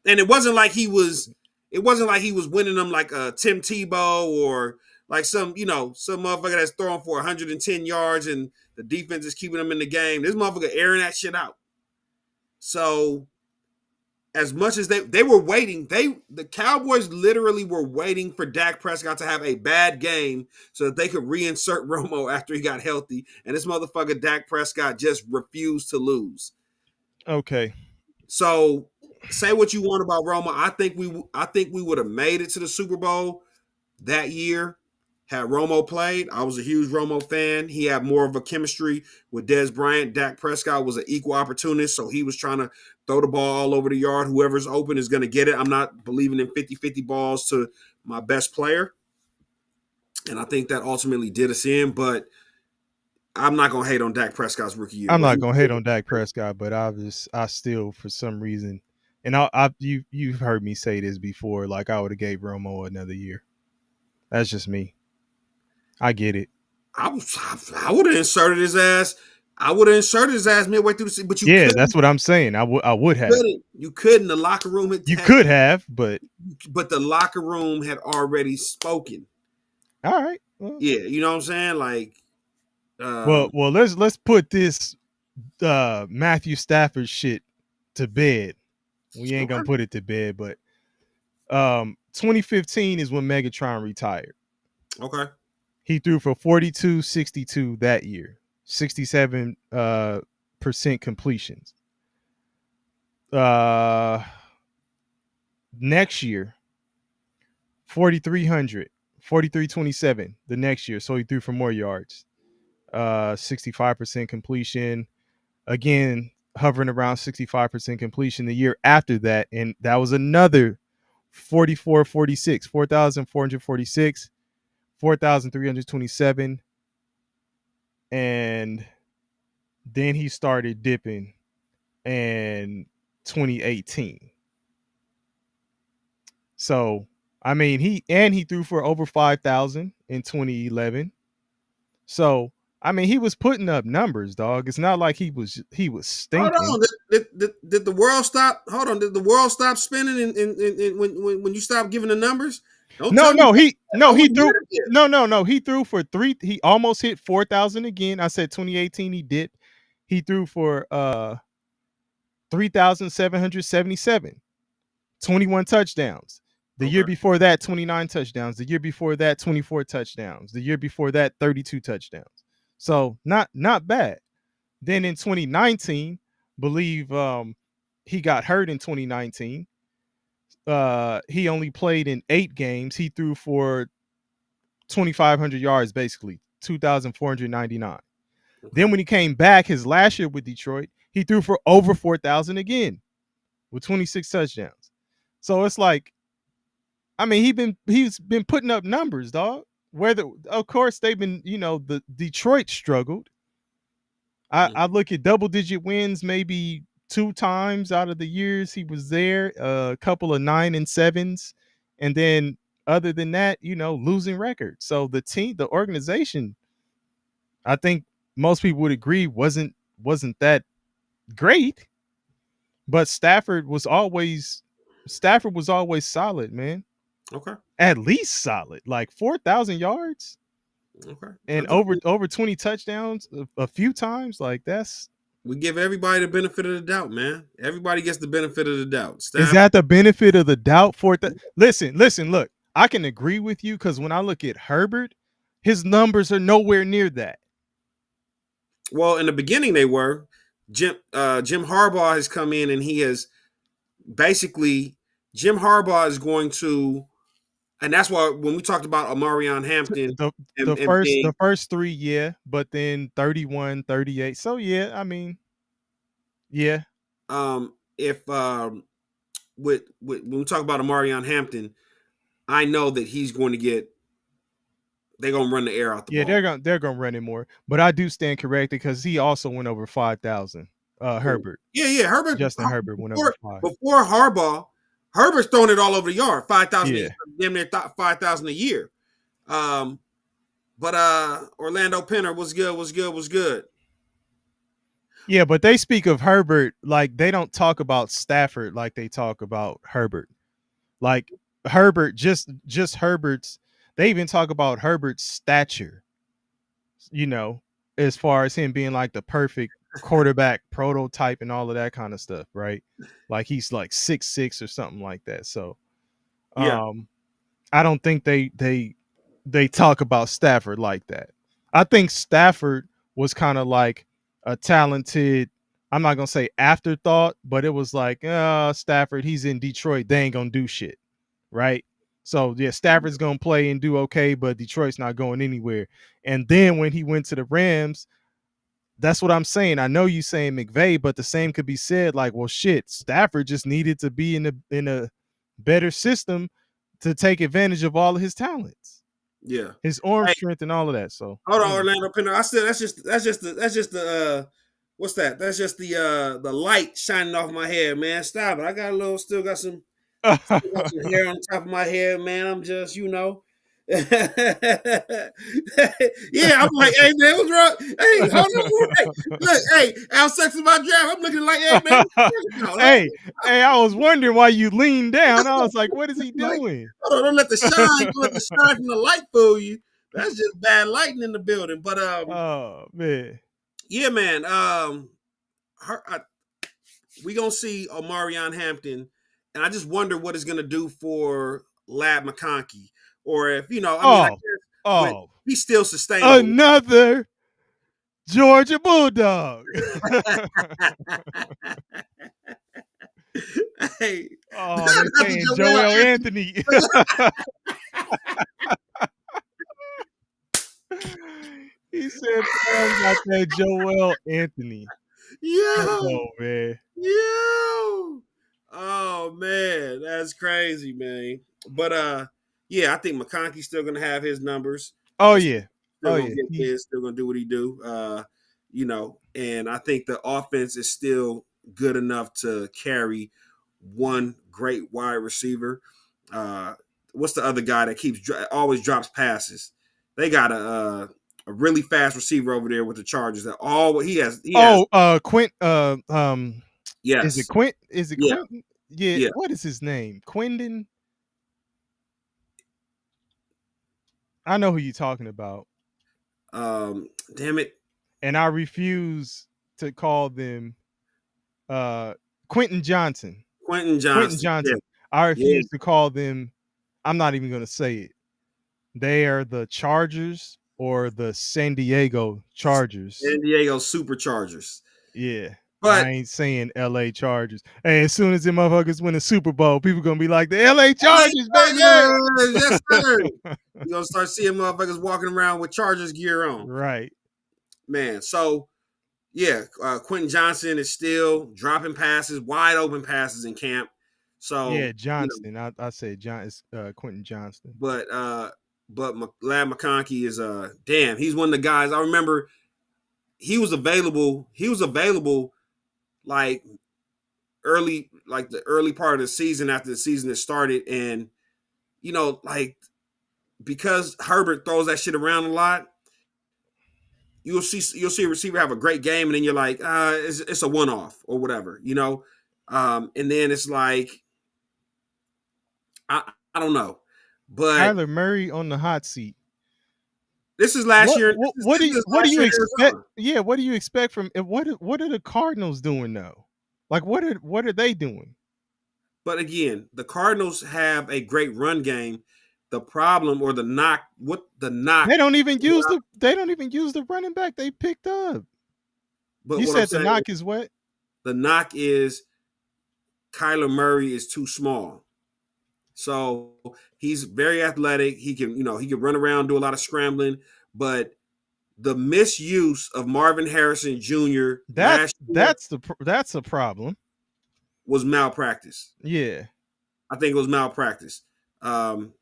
And it wasn't like he was winning them like Tim Tebow or like some motherfucker that's throwing for 110 yards and the defense is keeping them in the game. This motherfucker airing that shit out. So as much as they were waiting, the Cowboys literally were waiting for Dak Prescott to have a bad game so that they could reinsert Romo after he got healthy. And this motherfucker Dak Prescott just refused to lose. Okay. So say what you want about Romo. I think we would have made it to the Super Bowl that year had Romo played. I was a huge Romo fan. He had more of a chemistry with Dez Bryant. Dak Prescott was an equal opportunist, so he was trying to throw the ball all over the yard. Whoever's open is going to get it. I'm not believing in 50-50 balls to my best player. And I think that ultimately did us in, but I'm not going to hate on Dak Prescott's rookie year. I'm not going to hate on Dak Prescott, but I still, for some reason, and you've heard me say this before, like I would have gave Romo another year. That's just me. I get it. I would have inserted his ass. I would have inserted his ass midway through the season, but you couldn't. That's what I'm saying. I would have. You couldn't. The locker room could have, but the locker room had already spoken. All right. Well, yeah, you know what I'm saying? Like, well, let's put this Matthew Stafford shit to bed. We ain't gonna put it to bed, but 2015 is when Megatron retired. Okay. He threw for 42-62 that year, 67% completions. Next year, 4,300, 4,327 the next year. So he threw for more yards. 65% completion. Again, hovering around 65% completion the year after that. And that was another 4446, 4,446, 4,327. And then he started dipping in 2018. So, I mean, he threw for over 5,000 in 2011. So, I mean, he was putting up numbers, dog. It's not like he was Hold stinking. on. Did the world stop? Hold on. Did the world stop spinning when you stopped giving the numbers? Don't No, tell me no, he no, over he the threw years. no, he threw for three. He almost hit 4,000 again. I said 2018 he did. He threw for 3,777, 21 touchdowns. The year Okay. before that, 29 touchdowns. The year before that, 24 touchdowns. The year before that, 32 touchdowns. So not bad. Then in 2019, believe he got hurt in 2019. He only played in 8 games. He threw for 2,500 yards, basically 2,499. Then Okay. when he came back his last year with Detroit, he threw for over 4,000 again with 26 touchdowns. So it's like, I mean, he's been putting up numbers, dog. Whether of course they've been, the Detroit struggled. I look at double digit wins maybe 2 times out of the years he was there, a couple of 9 and 7s, and then other than that, losing records. So the organization, I think most people would agree wasn't that great, but Stafford was always solid, man. Okay. At least solid, like 4,000 yards Okay. and over 20 touchdowns a few times. Like We give everybody the benefit of the doubt, man. Everybody gets the benefit of the doubt. is Staff. that the benefit of the doubt for listen, look, I can agree with you because when I look at Herbert, his numbers are nowhere near that. Well, in the beginning they were. Jim Harbaugh has come in and he has basically Jim Harbaugh is going to, and that's why when we talked about Amarion Hampton The and being, the first 3, yeah, but then 31, 38. So yeah, I mean, yeah. if with when we talk about Amarion Hampton, I know that he's going to get. They're gonna run the air out the Yeah, ball. they're gonna run it more. But I do stand corrected because he also went over 5,000. Herbert. Yeah. Justin Herbert went over 5. Before Harbaugh, Herbert's throwing it all over the yard. 5,000, Yeah. damn near 5,000 a year. But Orlando Penner was good. Yeah, but they speak of Herbert like they don't talk about Stafford like they talk about Herbert. Like Herbert, just Herbert's. They even talk about Herbert's stature. As far as him being like the perfect quarterback prototype and all of that kind of stuff, right? Like he's like 6'6" or something like that. So, Yeah. I don't think they talk about Stafford like that. I think Stafford was kind of like a talented, I'm not gonna say afterthought, but it was like, Stafford, he's in Detroit, they ain't gonna do shit, right? So yeah, Stafford's gonna play and do okay, but Detroit's not going anywhere. And then when he went to the Rams, that's what I'm saying. I know you saying McVay, but the same could be said like, well, shit, Stafford just needed to be in a better system to take advantage of all of his talents, Yeah. his arm strength and all of that. So Hold on, Orlando Penner. I said that's just the what's that? That's just the light shining off my head, man. Stop it. I got still got some hair on top of my head, man. I'm just, yeah, I'm like, hey man, what's wrong? Hey, hold on. Hey, look, hey, Al Sex in my draft. I'm looking like, hey man, hey, I was wondering why you leaned down. I was like, what is he like, doing? hold on, don't let the shine from the light fool you. That's just bad lighting in the building. But Oh man. yeah, man. We gonna see Omarion Hampton, and I just wonder what it's gonna do for Lab McConkey, or if I guess he's still sustainable. Another Georgia Bulldog. Hey, oh, they're saying Joel Anthony. got that Joel Anthony. Come Yo, on, man. yo. Oh man, that's crazy, man. But yeah, I think McConkey's still gonna have his numbers. Oh He's yeah. still Oh gonna yeah. get He, his, still gonna do what he do. And I think the offense is still good enough to carry one great wide receiver. What's the other guy that always drops passes? They got a really fast receiver over there with the Chargers that all he has. Quint. Is it Yes, Quint? Is it yeah, Quentin? Yeah. yeah. What is his name? Quindon. I know who you're talking about, Damn it, and I refuse to call them Quentin Johnson. Quentin Quentin Johnson. Yeah, Johnson. I yeah. refuse to call them. I'm not even going to say it. They are the Chargers or the San Diego Chargers. San Diego Superchargers. Yeah. I But ain't saying LA Chargers. Hey, as soon as them motherfuckers win the Super Bowl, people gonna be like the LA LA Chargers, baby. Chargers, yes, sir. You're gonna start seeing motherfuckers walking around with Chargers gear on. Right. Man, so yeah, Quentin Johnson is still dropping passes, wide open passes in camp. Yeah, So Johnston. I said It's Quentin Johnston. but Lad McConkey is damn, he's one of the guys. I remember he was available like the early part of the season after the season had started, and like because Herbert throws that shit around a lot, you'll see a receiver have a great game, and then you're like, it's a one off or whatever, and then it's like I don't know, but Kyler Murray on the hot seat. this is last year. What This is do last you year in expect? Arizona. Yeah, what do you expect from what are the Cardinals doing though? Like what are they doing? But again, the Cardinals have a great run game. The problem or the knock, They don't even use the running back they picked up. But You what I'm said the saying, knock is what? the knock is Kyler Murray is too small. So he's very athletic. He can run around, do a lot of scrambling, but the misuse of Marvin Harrison Jr. last year That's a problem. was malpractice. Yeah. I think it was malpractice. Al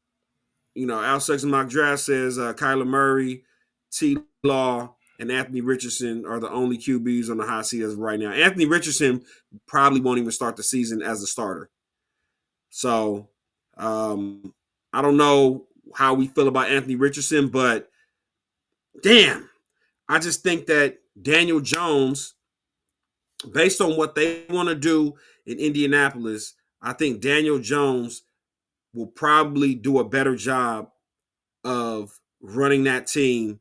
Sexton mock draft says Kyler Murray, T. Law, and Anthony Richardson are the only QBs on the hot seat as of right now. Anthony Richardson probably won't even start the season as a starter. So I don't know how we feel about Anthony Richardson, but damn, I just think that Daniel Jones, based on what they want to do in Indianapolis, I think Daniel Jones will probably do a better job of running that team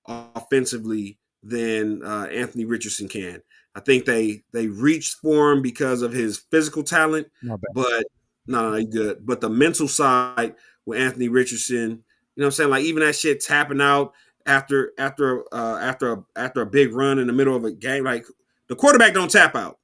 offensively than Anthony Richardson can. I think they reached for him because of his physical talent, but no, you're good. But the mental side with Anthony Richardson, you know what I'm saying? Like even that shit tapping out after a big run in the middle of a game, like the quarterback don't tap out.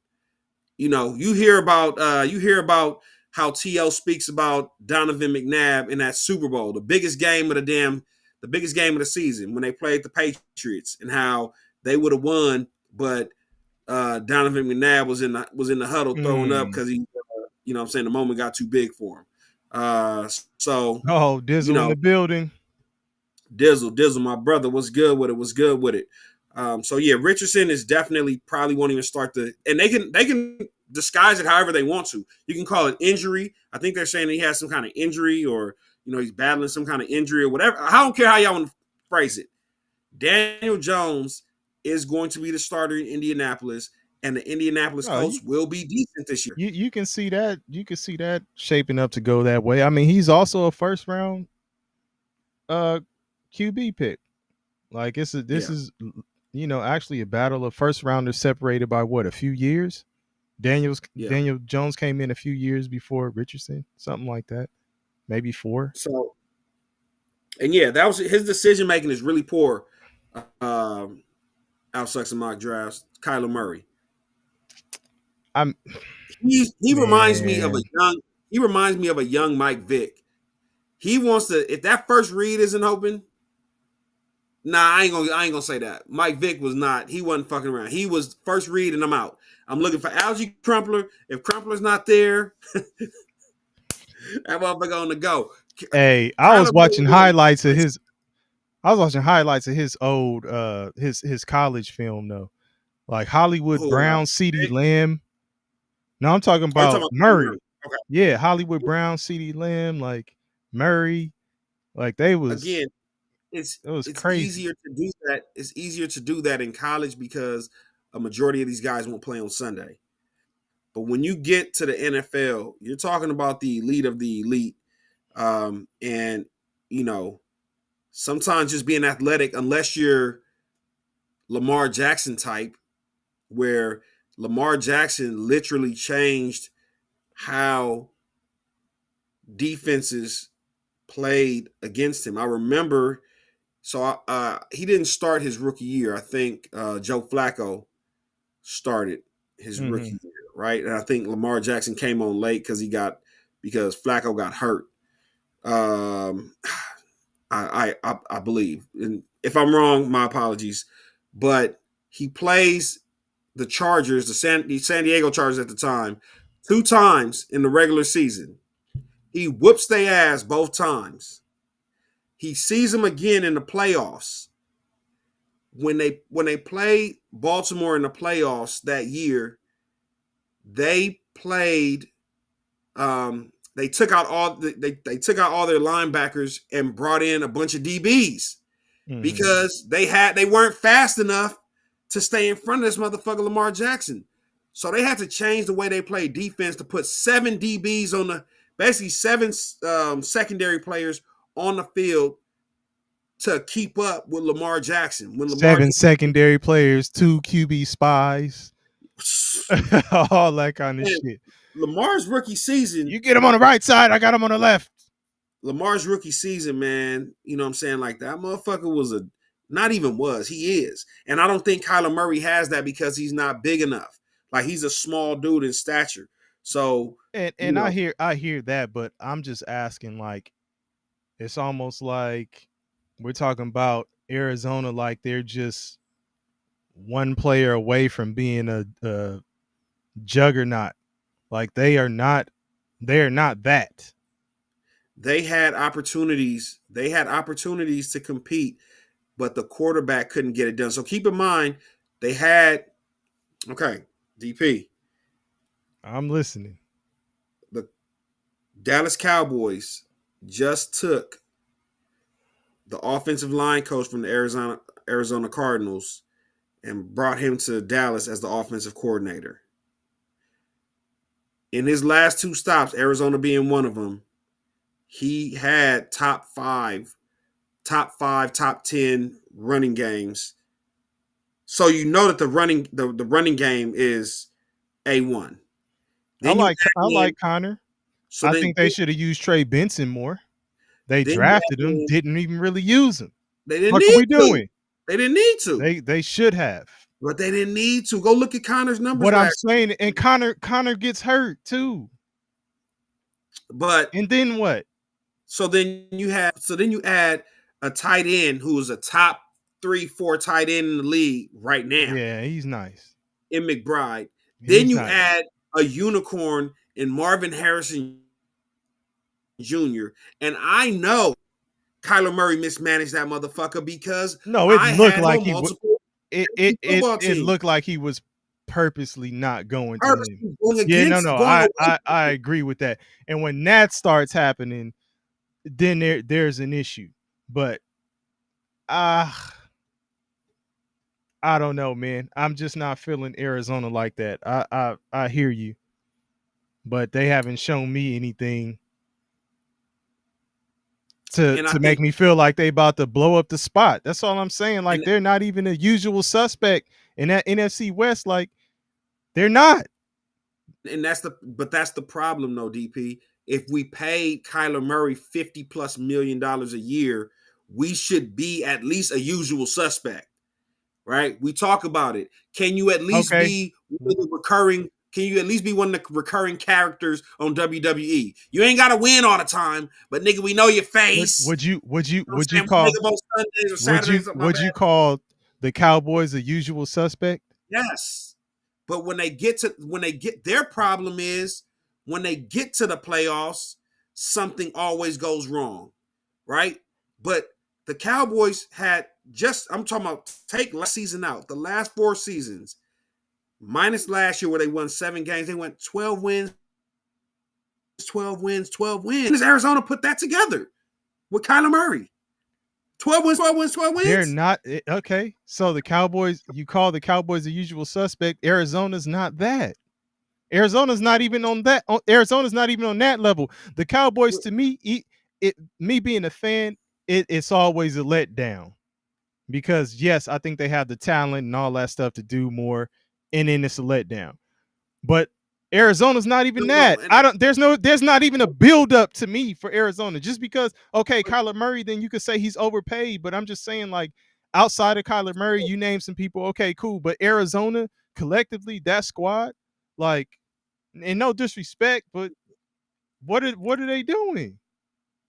You hear about how T.O. speaks about Donovan McNabb in that Super Bowl, the biggest game of the season when they played the Patriots, and how they would have won, but Donovan McNabb was in the huddle throwing up because he, what I'm saying, the moment got too big for him. Dizzle in the building. Dizzle, my brother, what's good with it? Richardson is definitely probably won't even start and they can disguise it however they want to. You can call it injury. I think they're saying he has some kind of injury, or he's battling some kind of injury or whatever. I don't care how y'all want to phrase it. Daniel Jones is going to be the starter in Indianapolis, and the Indianapolis Colts will be decent this year. You can see that. You can see that shaping up to go that way. I mean, he's also a first round QB pick. Like this is actually a battle of first rounders separated by what, a few years. Daniel Jones came in a few years before Richardson, something like that, maybe 4. So, and that was his decision making is really poor. Outside some mock drafts, Kyler Murray. He reminds me of a young Mike Vick. He wants to, if that first read isn't open, Nah, I ain't gonna say that. Mike Vick was not. He wasn't fucking around. He was first read and I'm out. I'm looking for Algie Crumpler. If Crumpler's not there, that motherfucker on the go. Hey, Kyler Murray was I was watching highlights of his old his college film though. Like Hollywood who? Brown, CD Vick? Lamb. No, I'm talking Are you about talking about Kyler Murray? Murray. Okay. Yeah, Hollywood Brown, CD Lamb, like Murray. Like Again, it's it was it's crazy. easier to do that. It's easier to do that in college because a majority of these guys won't play on Sunday. But when you get to the NFL, you're talking about the elite of the elite. And you know, sometimes just being athletic, unless you're Lamar Jackson type, where Lamar Jackson literally changed how defenses played against him. I remember, so he didn't start his rookie year. I think Joe Flacco started his Mm-hmm. rookie year, right? And I think Lamar Jackson came on late because Flacco got hurt. Um, I believe, and if I'm wrong, my apologies. But he plays the Chargers, the San Diego Chargers at the time, 2 times in the regular season. He whoops their ass both times. He sees them again in the playoffs. When they play Baltimore in the playoffs that year, they played. They took out they took out all their linebackers and brought in a bunch of DBs Mm-hmm. because they weren't fast enough to stay in front of this motherfucker Lamar Jackson. So they had to change the way they play defense to put 7 DBs on basically 7 secondary players on the field to keep up with Lamar Jackson. When Lamar 7 secondary players, 2 QB spies, all that kind of and shit. Lamar's rookie season, You get him on the right side, I got him on the left. Lamar's rookie season, man, you know what I'm saying? Like that motherfucker was not even was, he is. And I don't think Kyler Murray has that because he's not big enough. Like he's a small dude in stature. So, you And know, I hear that, but I'm just asking like it's almost like we're talking about Arizona like they're just one player away from being a juggernaut. Like they are not that. they had opportunities to compete, but the quarterback couldn't get it done. So keep in mind, they had okay, DP, I'm listening. the Dallas Cowboys just took the offensive line coach from the Arizona Cardinals and brought him to Dallas as the offensive coordinator. In his last 2 stops, Arizona being one of them, he had top 10 running games. So you know that the running game is A1. Then you I add in like Connor. so I think they should have used Trey Benson more. They then you drafted add him, in didn't even really use him. they didn't What are need we to. doing? They didn't need to. They should have. But they didn't need to. Go look at Connor's numbers What I'm last year. saying, and Connor gets hurt too. But And then what? so then you add a tight end who is a top 3, 4 tight end in the league right now Yeah, he's nice. in McBride. Then He's you nice. add a unicorn in Marvin Harrison Jr. And I know Kyler Murray mismanaged that motherfucker because No, it I looked had him like on multiple football it teams. looked like he was purposely not going to him. Purposely going Yeah, against no, going away from I him. agree with that. And when that starts happening, then there's an issue. But uh I don't know, man. I'm just not feeling Arizona like that. I hear you, but they haven't shown me anything And I to make think me feel like they about to blow up the spot. That's all I'm saying. Like and they're not even a usual suspect in that NFC West. Like they're not. and that's the problem though, DP. If we paid Kyler Murray $50+ million a year, we should be at least a usual suspect, right? We talk about it. Can you at least Okay. be one of the recurring Can you at least be one of the recurring characters on WWE? You ain't got to win all the time, but nigga, we know your face. Would you You know what I'm would you saying? We call nigga both Sundays or would Saturdays. My you bad. call the Cowboys a usual suspect? Yes, but when they get their problem is when they get to the playoffs, something always goes wrong, right? But the Cowboys had I'm talking about take last season out, the last 4 seasons, minus last year where they won 7 games, they went 12 wins, 12 wins, 12 wins. Does Arizona put that together with Kyler Murray? 12 wins, 12 wins, 12 wins. They're not okay. So the Cowboys, you call the Cowboys the usual suspect. Arizona's not that. Arizona's not even on that. Arizona's not even on that level. The Cowboys, to me, me being a fan, it's always a letdown. Because yes, I think they have the talent and all that stuff to do more, and then it's a letdown. But Arizona's not even that. There's not even a build up to me for Arizona. Just because, okay, Kyler Murray, then you could say he's overpaid. But I'm just saying, like, outside of Kyler Murray, you name some people, okay, cool. But Arizona collectively, that squad, like, and no disrespect, but what are they doing?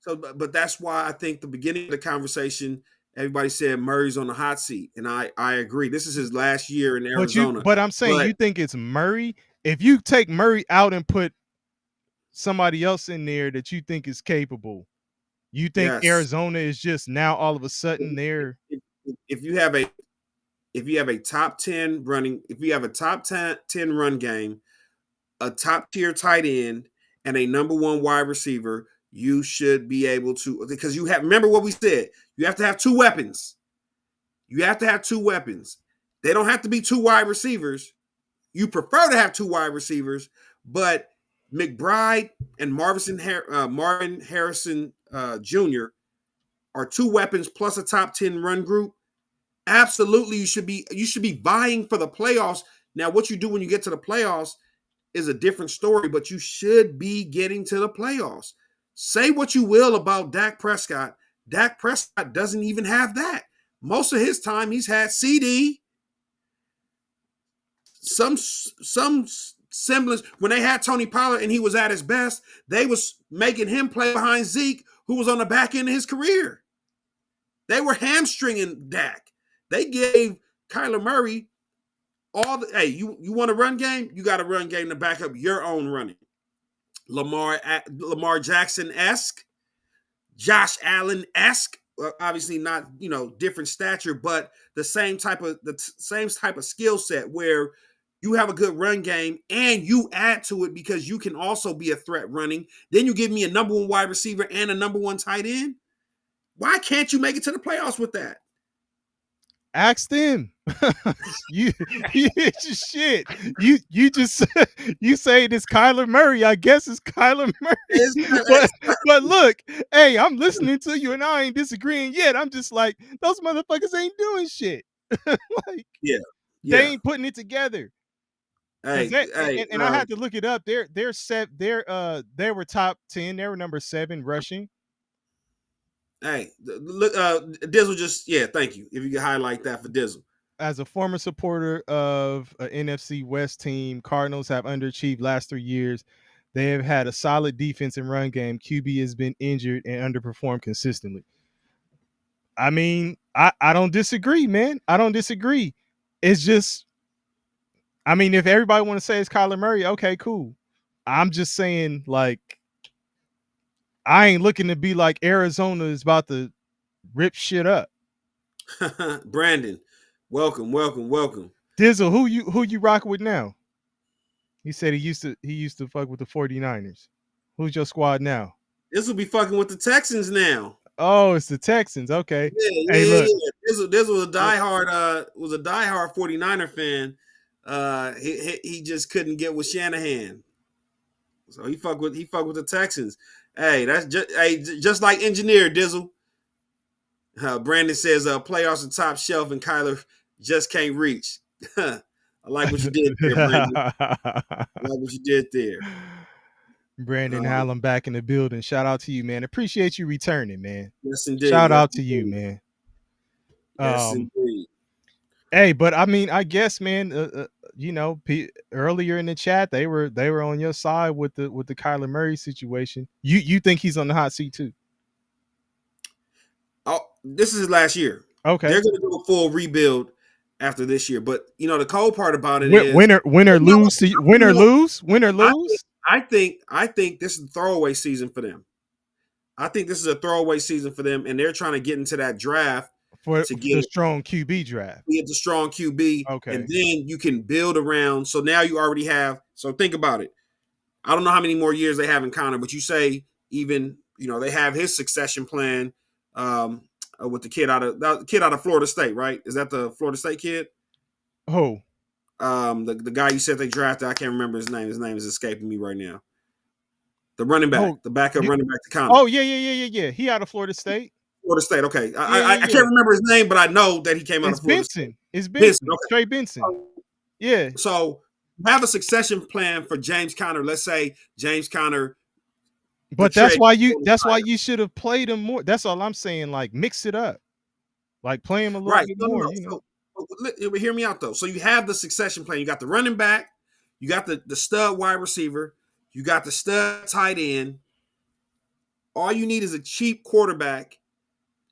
So, but that's why I think the beginning of the conversation, everybody said Murray's on the hot seat, and I agree. This is his last year in Arizona. But I'm saying, you think it's Murray? If you take Murray out and put somebody else in there that you think is capable, you think yes. Arizona is just now all of a sudden there? If you have a top 10 running, if you have a top 10 run game, a top tier tight end, and a number 1 wide receiver, you should be able to, because you have, remember what we said, you have to have 2 weapons. You have to have 2 weapons. They don't have to be 2 wide receivers. You prefer to have 2 wide receivers, but McBride and Marvin Harrison Jr. are 2 weapons plus a top 10 run group. Absolutely, you should be vying for the playoffs. Now, what you do when you get to the playoffs is a different story, but you should be getting to the playoffs. Say what you will about Dak Prescott. Dak Prescott doesn't even have that. Most of his time, he's had CD. Some semblance. When they had Tony Pollard and he was at his best, they was making him play behind Zeke, who was on the back end of his career. They were hamstringing Dak. They gave Kyler Murray hey, you want a run game? You got a run game to back up your own running. Lamar Jackson-esque, Josh Allen-esque, obviously not, different stature, but the same type of skill set where you have a good run game and you add to it because you can also be a threat running. Then you give me a number 1 wide receiver and a number 1 tight end. Why can't you make it to the playoffs with that? Ask them. you shit. You just you say it's Kyler Murray. I guess it's Kyler Murray. But look, hey, I'm listening to you and I ain't disagreeing yet. I'm just like, those motherfuckers ain't doing shit. Like, they ain't putting it together. And I had to look it up. They're set. They were top 10. They were number 7 rushing. Hey, look, Dizzle thank you. If you could highlight that for Dizzle. As a former supporter of an NFC West team, Cardinals have underachieved last 3 years. They have had a solid defense and run game. QB has been injured and underperformed consistently. I mean, I don't disagree, man. I don't disagree. It's just, I mean, if everybody want to say it's Kyler Murray, okay, cool. I'm just saying, like, I ain't looking to be like Arizona is about to rip shit up. Brandon, welcome. Dizzle, who you rocking with now? He said he used to fuck with the 49ers. Who's your squad now? This will be fucking with the Texans now. Oh, it's the Texans. Okay. Yeah. This was a diehard 49er fan. He just couldn't get with Shanahan. So he fuck with the Texans. Hey, that's just like engineer Dizzle. Brandon says playoffs are top shelf and Kyler just can't reach. I like what you did there, Brandon. I like what you did there. Brandon Hallam back in the building. Shout out to you, man. Appreciate you returning, man. Yes, indeed. Shout out to you, man. Yes, indeed. Hey, but I mean, I guess, man, earlier in the chat they were on your side with the Kyler Murray situation. You think he's on the hot seat too? Oh, this is his last year. Okay. They're going to do a full rebuild after this year. But the cold part about it is Win or lose, win or lose, win or lose. I think this is a throwaway season for them. I think this is a throwaway season for them, and they're trying to get into that draft For to the strong QB draft. Get the strong QB, Okay. and then you can build around. So now you already have. So think about it. I don't know how many more years they have in Connor, but you say even they have his succession plan with the kid out of Florida State, right? Is that the Florida State kid? Who? The guy you said they drafted. I can't remember his name. His name is escaping me right now. The running back, the backup running back to Connor. Oh yeah. He out of Florida State. Florida State. Okay, I can't remember his name, but I know that he came out of Florida State. It's Benson. Okay. Trey Benson. Yeah. So have a succession plan for James Conner. Let's say James Conner. But that's why you should have played him more. That's all I'm saying. Like mix it up. Like play him a little bit more. So, hear me out though. So you have the succession plan. You got the running back. You got the stud wide receiver. You got the stud tight end. All you need is a cheap quarterback.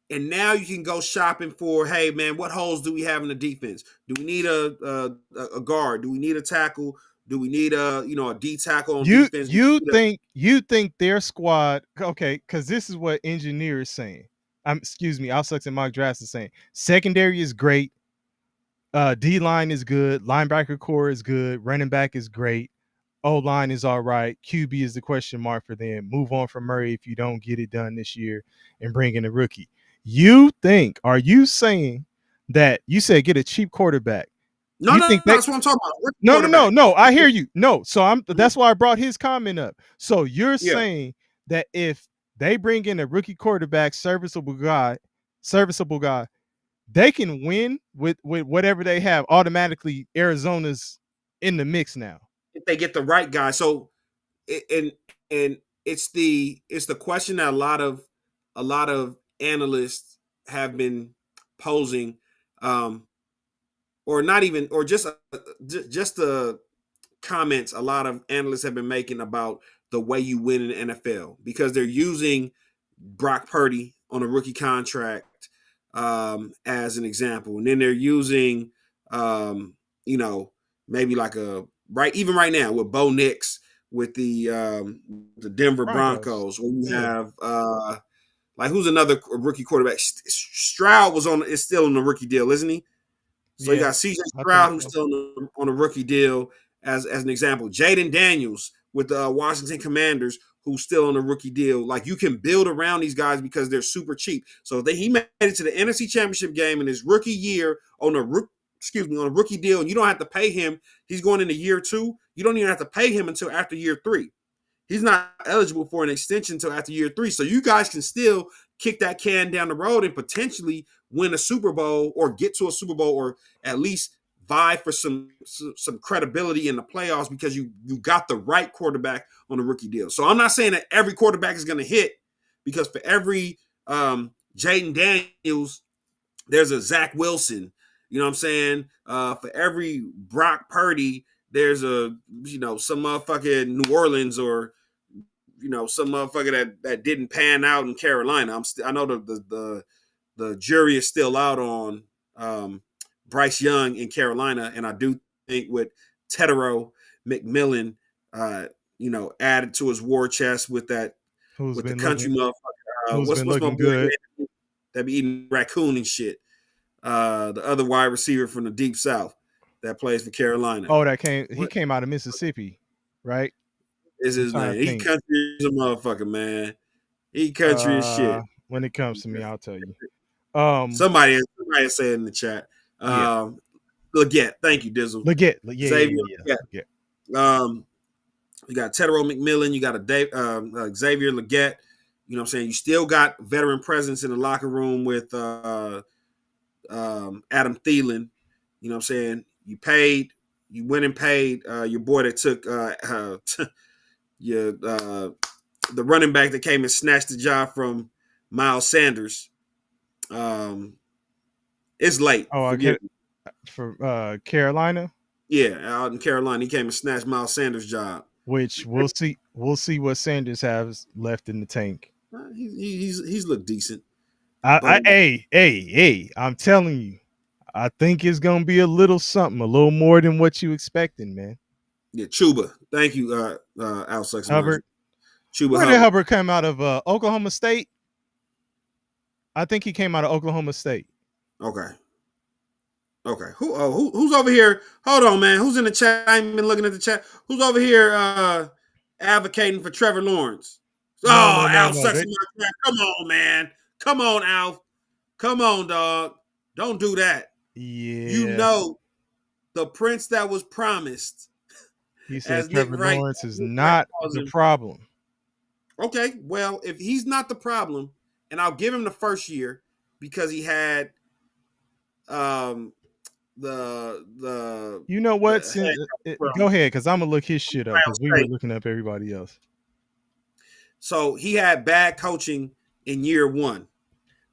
And now you can go shopping for, hey man, what holes do we have in the defense? Do we need a guard? Do we need a tackle? Do we need a D tackle on defense? You think their squad? Okay, because this is what engineer is saying. Al Sucks and Mock Drafts is saying. Secondary is great. D line is good. Linebacker core is good. Running back is great. O line is all right. QB is the question mark for them. Move on from Murray if you don't get it done this year and bring in a rookie. Are you saying that you said get a cheap quarterback? No, that's what I'm talking about. No. I hear you. No, so that's why I brought his comment up. So you're saying that if they bring in a rookie quarterback, serviceable guy, they can win with whatever they have. Automatically, Arizona's in the mix now. If they get the right guy. So, and it's the question that a lot of analysts have been posing, or not even, or just the comments a lot of analysts have been making about the way you win in the NFL, because they're using Brock Purdy on a rookie contract as an example, and then they're using maybe like even right now with Bo Nix with the Denver Broncos, or you have like who's another rookie quarterback? Stroud is still on the rookie deal, isn't he? So you got CJ Stroud who's still on a rookie deal as an example. Jaden Daniels with the Washington Commanders who's still on a rookie deal. Like you can build around these guys because they're super cheap. So he made it to the NFC Championship game in his rookie year on a rookie deal, and you don't have to pay him. He's going into year 2. You don't even have to pay him until after year 3. He's not eligible for an extension until after year 3. So you guys can still kick that can down the road and potentially win a Super Bowl or get to a Super Bowl, or at least vie for some credibility in the playoffs because you got the right quarterback on a rookie deal. So I'm not saying that every quarterback is going to hit, because for every Jaden Daniels, there's a Zach Wilson. You know what I'm saying? For every Brock Purdy, there's some motherfucking New Orleans, or some motherfucker that didn't pan out in Carolina. I know the jury is still out on Bryce Young in Carolina, and I do think with Tedero McMillan, added to his war chest with the country motherfucker. What's my boy that be eating raccoon and shit? The other wide receiver from the Deep South that plays for Carolina. Oh, he came out of Mississippi, right? Is his name? He country as a motherfucker, man. He country as shit. When it comes to me, I'll tell you. Somebody said in the chat. Leggett, thank you, Dizzle. Leggett, Xavier. You got Tedero McMillan. You got Xavier Leggett. You know what I'm saying? You still got veteran presence in the locker room with Adam Thielen. You know what I'm saying? You went and paid your boy that took the running back that came and snatched the job from Miles Sanders. It's late. For Carolina. Yeah, out in Carolina, he came and snatched Miles Sanders' job. which we'll see. We'll see what Sanders has left in the tank. He's looked decent, but Hey, I'm telling you, I think it's gonna be a little something, a little more than what you expecting, man. yeah, Chuba. Thank you, Alex Hubbard, Chuba where did Hubbard. Hubbard come out of? Oklahoma State. I think he came out of Oklahoma State. Okay. Okay. Who's over here? Hold on, man. Who's in the chat? I ain't been looking at the chat. Who's over here advocating for Trevor Lawrence? No, Oh, no, no, Al no. sucks in my chat. Come on, man. Come on, Al. Come on, dog. Don't do that. Yeah. You know the prince that was promised. He said As Nick Trevor Wright, Lawrence is Nick Wright not calls the him. problem. Okay, well, if he's not the problem, and I'll give him the first year because he had the You know what? Go ahead, because I'm gonna look his shit up because we were looking up everybody else. So he had bad coaching in year one,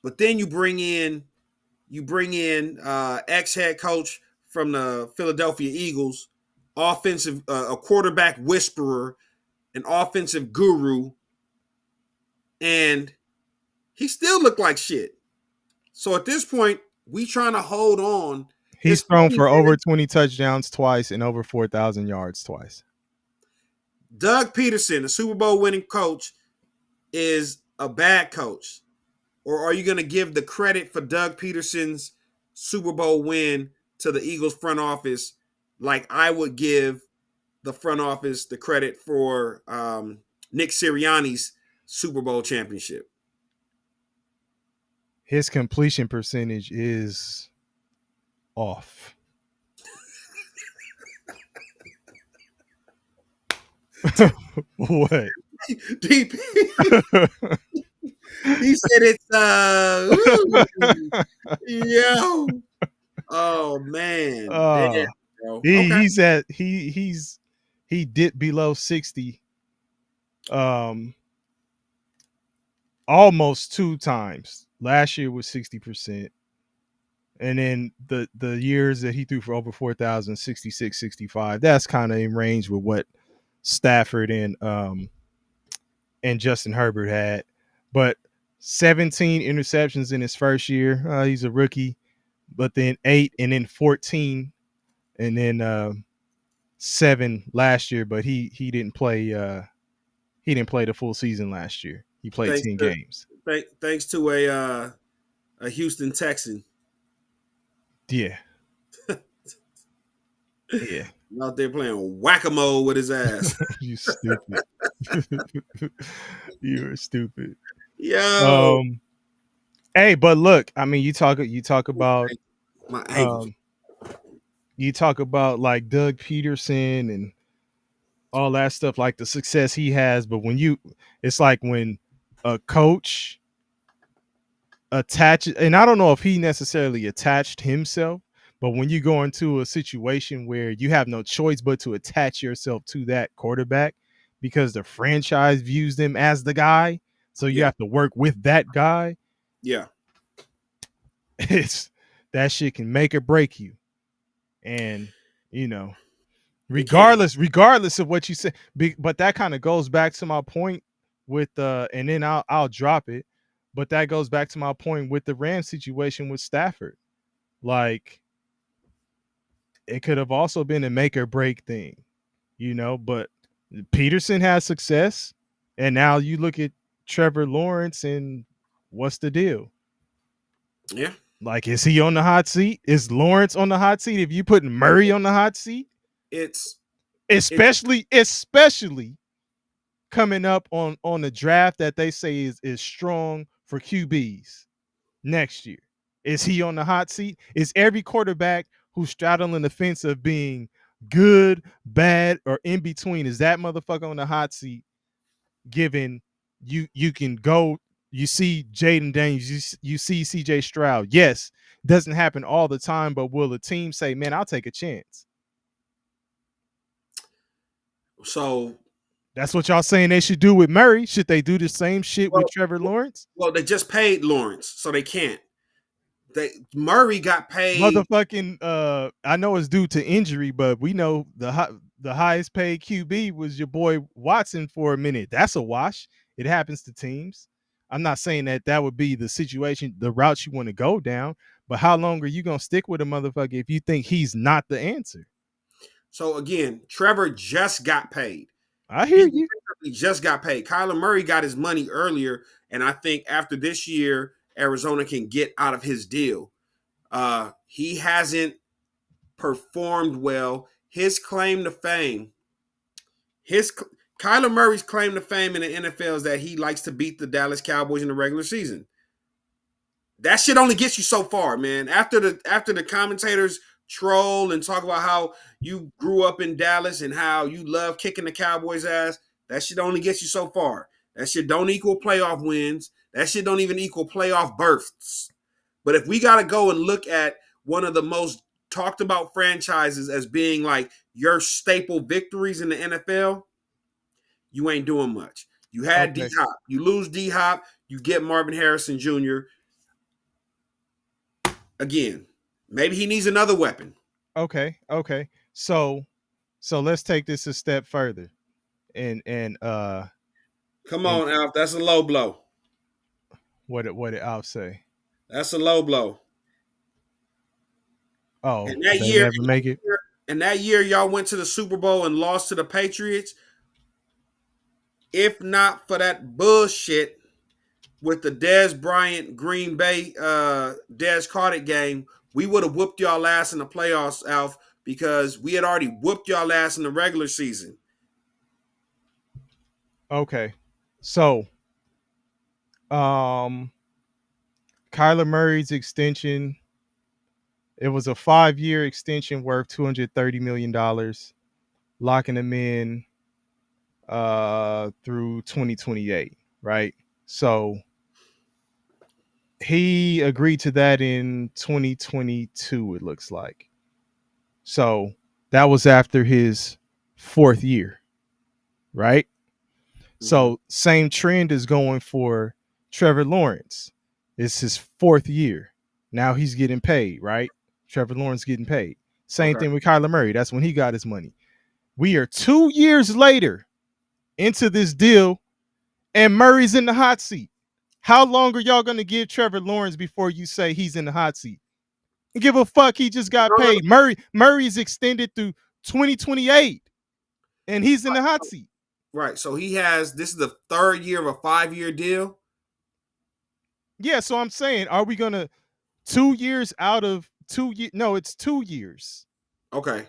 but then you bring in ex head coach from the Philadelphia Eagles, a quarterback whisperer, an offensive guru, and he still looked like shit. So at this point, we trying to hold on. He's thrown for over 20 touchdowns twice and over 4,000 yards twice. Doug Peterson, a Super Bowl winning coach, is a bad coach? Or are you going to give the credit for Doug Peterson's Super Bowl win to the Eagles front office like I would give the front office the credit for Nick Sirianni's Super Bowl championship? His completion percentage is off. What? DP. He said it's yo. Oh man. Damn, bro. He dipped below 60 almost 2 times. Last year was 60%. And then the years that he threw for over 4,000, 66, 65. That's kind of in range with what Stafford and Justin Herbert had. But 17 interceptions in his first year. He's a rookie. But then 8 and then 14 and then 7 last year, but he didn't play the full season last year. He played 10 games. Thanks to a Houston Texan. Yeah. Yeah. Out there playing whack-a-mole with his ass. You stupid. You're stupid. Yo. Hey, but look, I mean, you talk about my ankles. You talk about like Doug Peterson and all that stuff, like the success he has, but it's like when a coach attaches, and I don't know if he necessarily attached himself, but when you go into a situation where you have no choice but to attach yourself to that quarterback because the franchise views them as the guy, so you have to work with that guy. Yeah. It's that shit can make or break you. And regardless of what you say, but that kind of goes back to my point with and then I'll drop it, but that goes back to my point with the Rams situation with Stafford. Like, it could have also been a make or break thing, but Peterson has success, and now you look at Trevor Lawrence and what's the deal? Yeah. Like, is he on the hot seat? Is Lawrence on the hot seat? If you put Murray on the hot seat, it's especially coming up on the draft that they say is strong for QBs next year. Is he on the hot seat? Is every quarterback who's straddling the fence of being good, bad, or in between, is that motherfucker on the hot seat? Given you can go. You see Jaden Daniels, you see CJ Stroud. Yes, doesn't happen all the time, but will a team say, man, I'll take a chance? So that's what y'all saying they should do with Murray. Should they do the same shit with Trevor Lawrence? Well, they just paid Lawrence, so they can't. Murray got paid. Motherfucking I know it's due to injury, but we know the highest paid QB was your boy Watson for a minute. That's a wash. It happens to teams. I'm not saying that would be the situation, the route you want to go down, but how long are you going to stick with a motherfucker if you think he's not the answer? So again, Trevor just got paid. I hear you. He just got paid. Kyler Murray got his money earlier, and I think after this year, Arizona can get out of his deal. He hasn't performed well. His claim to fame, Kyler Murray's claim to fame in the NFL is that he likes to beat the Dallas Cowboys in the regular season. That shit only gets you so far, man. After the commentators troll and talk about how you grew up in Dallas and how you love kicking the Cowboys' ass, that shit only gets you so far. That shit don't equal playoff wins. That shit don't even equal playoff berths. But if we got to go and look at one of the most talked about franchises as being like your staple victories in the NFL, you ain't doing much. You had Okay. D-Hop. You lose D-Hop, you get Marvin Harrison Jr. Again, maybe he needs another weapon. Okay. So let's take this a step further. And Come on, Alf. That's a low blow. what did Alf say? That's a low blow. Oh, And that they year, never make it. and that year, y'all went to the Super Bowl and lost to the Patriots. If not for that bullshit with the Dez Bryant Green Bay Dez Carter game, we would have whooped y'all ass in the playoffs, Alf, because we had already whooped y'all ass in the regular season. Okay. So Kyler Murray's extension, it was a 5-year extension worth $230 million, locking him in through 2028, right? So he agreed to that in 2022, it looks like. So that was after his 4th year, right? So same trend is going for Trevor Lawrence. It's his 4th year. Now he's getting paid, right? Trevor Lawrence getting paid. Same thing with Kyler Murray. That's when he got his money. We are 2 years later into this deal, and Murray's in the hot seat. How long are y'all going to give Trevor Lawrence before you say he's in the hot seat? Give a fuck. He just got paid. Murray's extended through 2028, and he's in the hot seat. Right. So this is the 3rd year of a 5-year deal. Yeah. So I'm saying, are we going to 2 years out of 2 years? No, it's 2 years. Okay.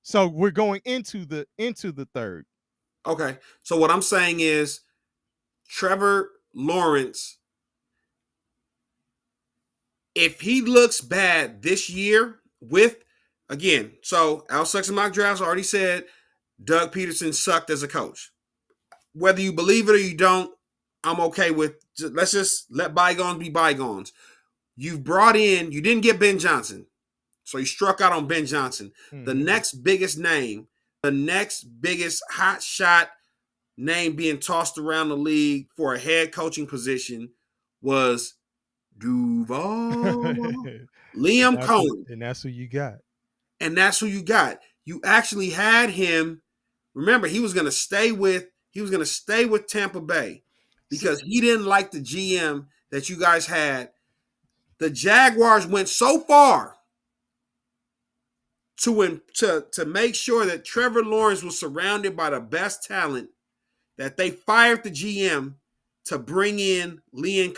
So we're going into the 3rd. Okay. So what I'm saying is Trevor Lawrence, if he looks bad this year so Al Sucks and Mock Drafts already said Doug Peterson sucked as a coach. Whether you believe it or you don't, I'm okay with, let's just let bygones be bygones. You didn't get Ben Johnson. So you struck out on Ben Johnson. Mm-hmm. The next biggest hot shot name being tossed around the league for a head coaching position was Duval. Liam Cohen. And that's who you got. You actually had him. Remember, he was going to stay with Tampa Bay because he didn't like the GM that you guys had. The Jaguars went so far to make sure that Trevor Lawrence was surrounded by the best talent that they fired the GM to bring in Liam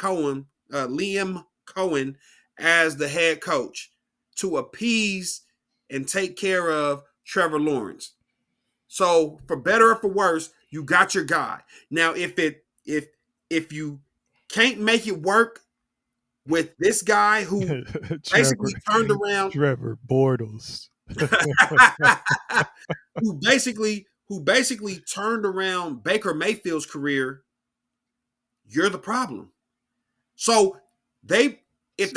Cohen as the head coach to appease and take care of Trevor Lawrence. So for better or for worse, you got your guy. Now, if you can't make it work with this guy who basically turned around Trevor Bortles, who basically turned around Baker Mayfield's career, you're the problem. So but it's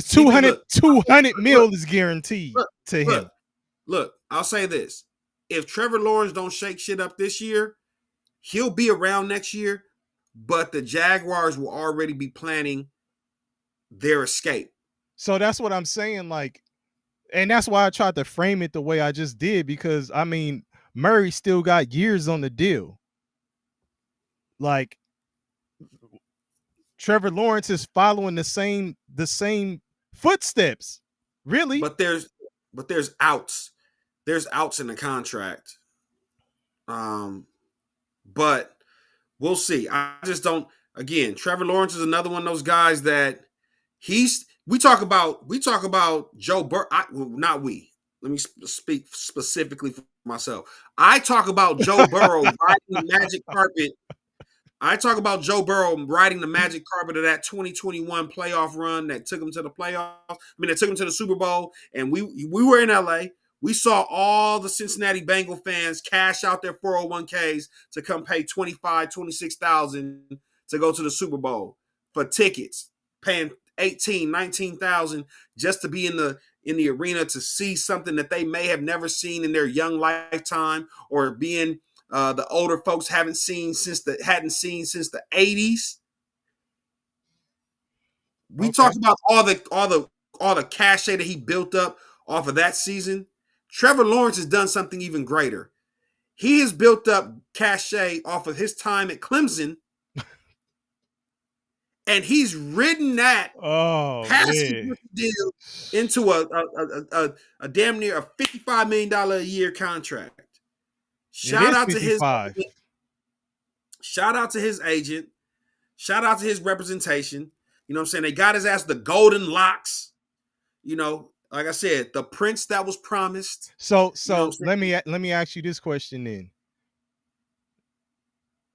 200 mil is guaranteed to him. Look, I'll say this. If Trevor Lawrence don't shake shit up this year, he'll be around next year, but the Jaguars will already be planning their escape. So that's what I'm saying. Like, and that's why I tried to frame it the way I just did, because I mean, Murray still got years on the deal. Like, Trevor Lawrence is following the same footsteps. Really? But there's outs. There's outs in the contract. But we'll see. I just don't. Again, Trevor Lawrence is another one of those guys that we talk about Joe Burrow. Not we. Let me speak specifically for myself. I talk about Joe Burrow riding the magic carpet. I talk about Joe Burrow riding the magic carpet of that 2021 playoff run that took him to the playoffs. I mean, that took him to the Super Bowl. And we were in LA. We saw all the Cincinnati Bengal fans cash out their 401ks to come pay $26,000 to go to the Super Bowl for tickets, paying $19,000 just to be in the arena to see something that they may have never seen in their young lifetime, or being the older folks hadn't seen since the 80s. We talked about all the cachet that he built up off of that season. Trevor Lawrence has done something even greater. He has built up cachet off of his time at Clemson, and he's ridden that passing deal into a damn near a $55 million a year contract. Shout out to his agent. Shout out to his representation. You know what I'm saying? They got his ass the golden locks. You know, like I said, the prince that was promised. So let me ask you this question then.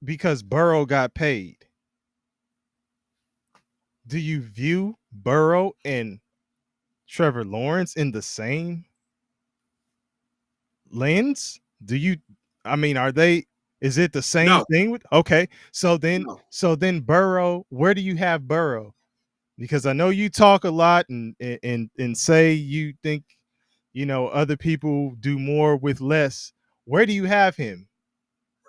Because Burrow got paid, do you view Burrow and Trevor Lawrence in the same lens? Is it the same thing with? Okay. So then Burrow, where do you have Burrow? Because I know you talk a lot and say you think, other people do more with less. Where do you have him?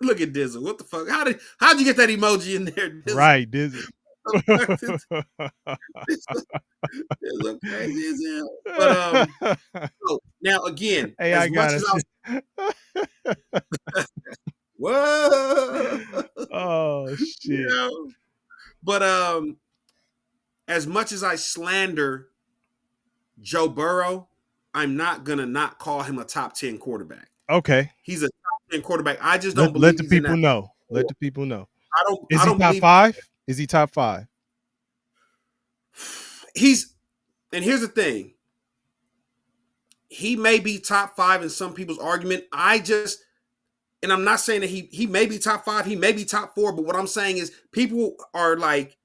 Look at Dizzle. What the fuck? How'd you get that emoji in there, Dizzle? Right, Dizzle. Dizzle crazy as hell. But so now again, hey, I got it. Whoa! Oh shit! But as much as I slander Joe Burrow, I'm not gonna not call him a top 10 quarterback. Okay, he's a top 10 quarterback. I just don't believe. Let the people know. Let the people know. Is he top 5? Is he top 5? And here's the thing. He may be top 5 in some people's argument. And I'm not saying that he may be top 5, he may be top 4, but what I'm saying is people are like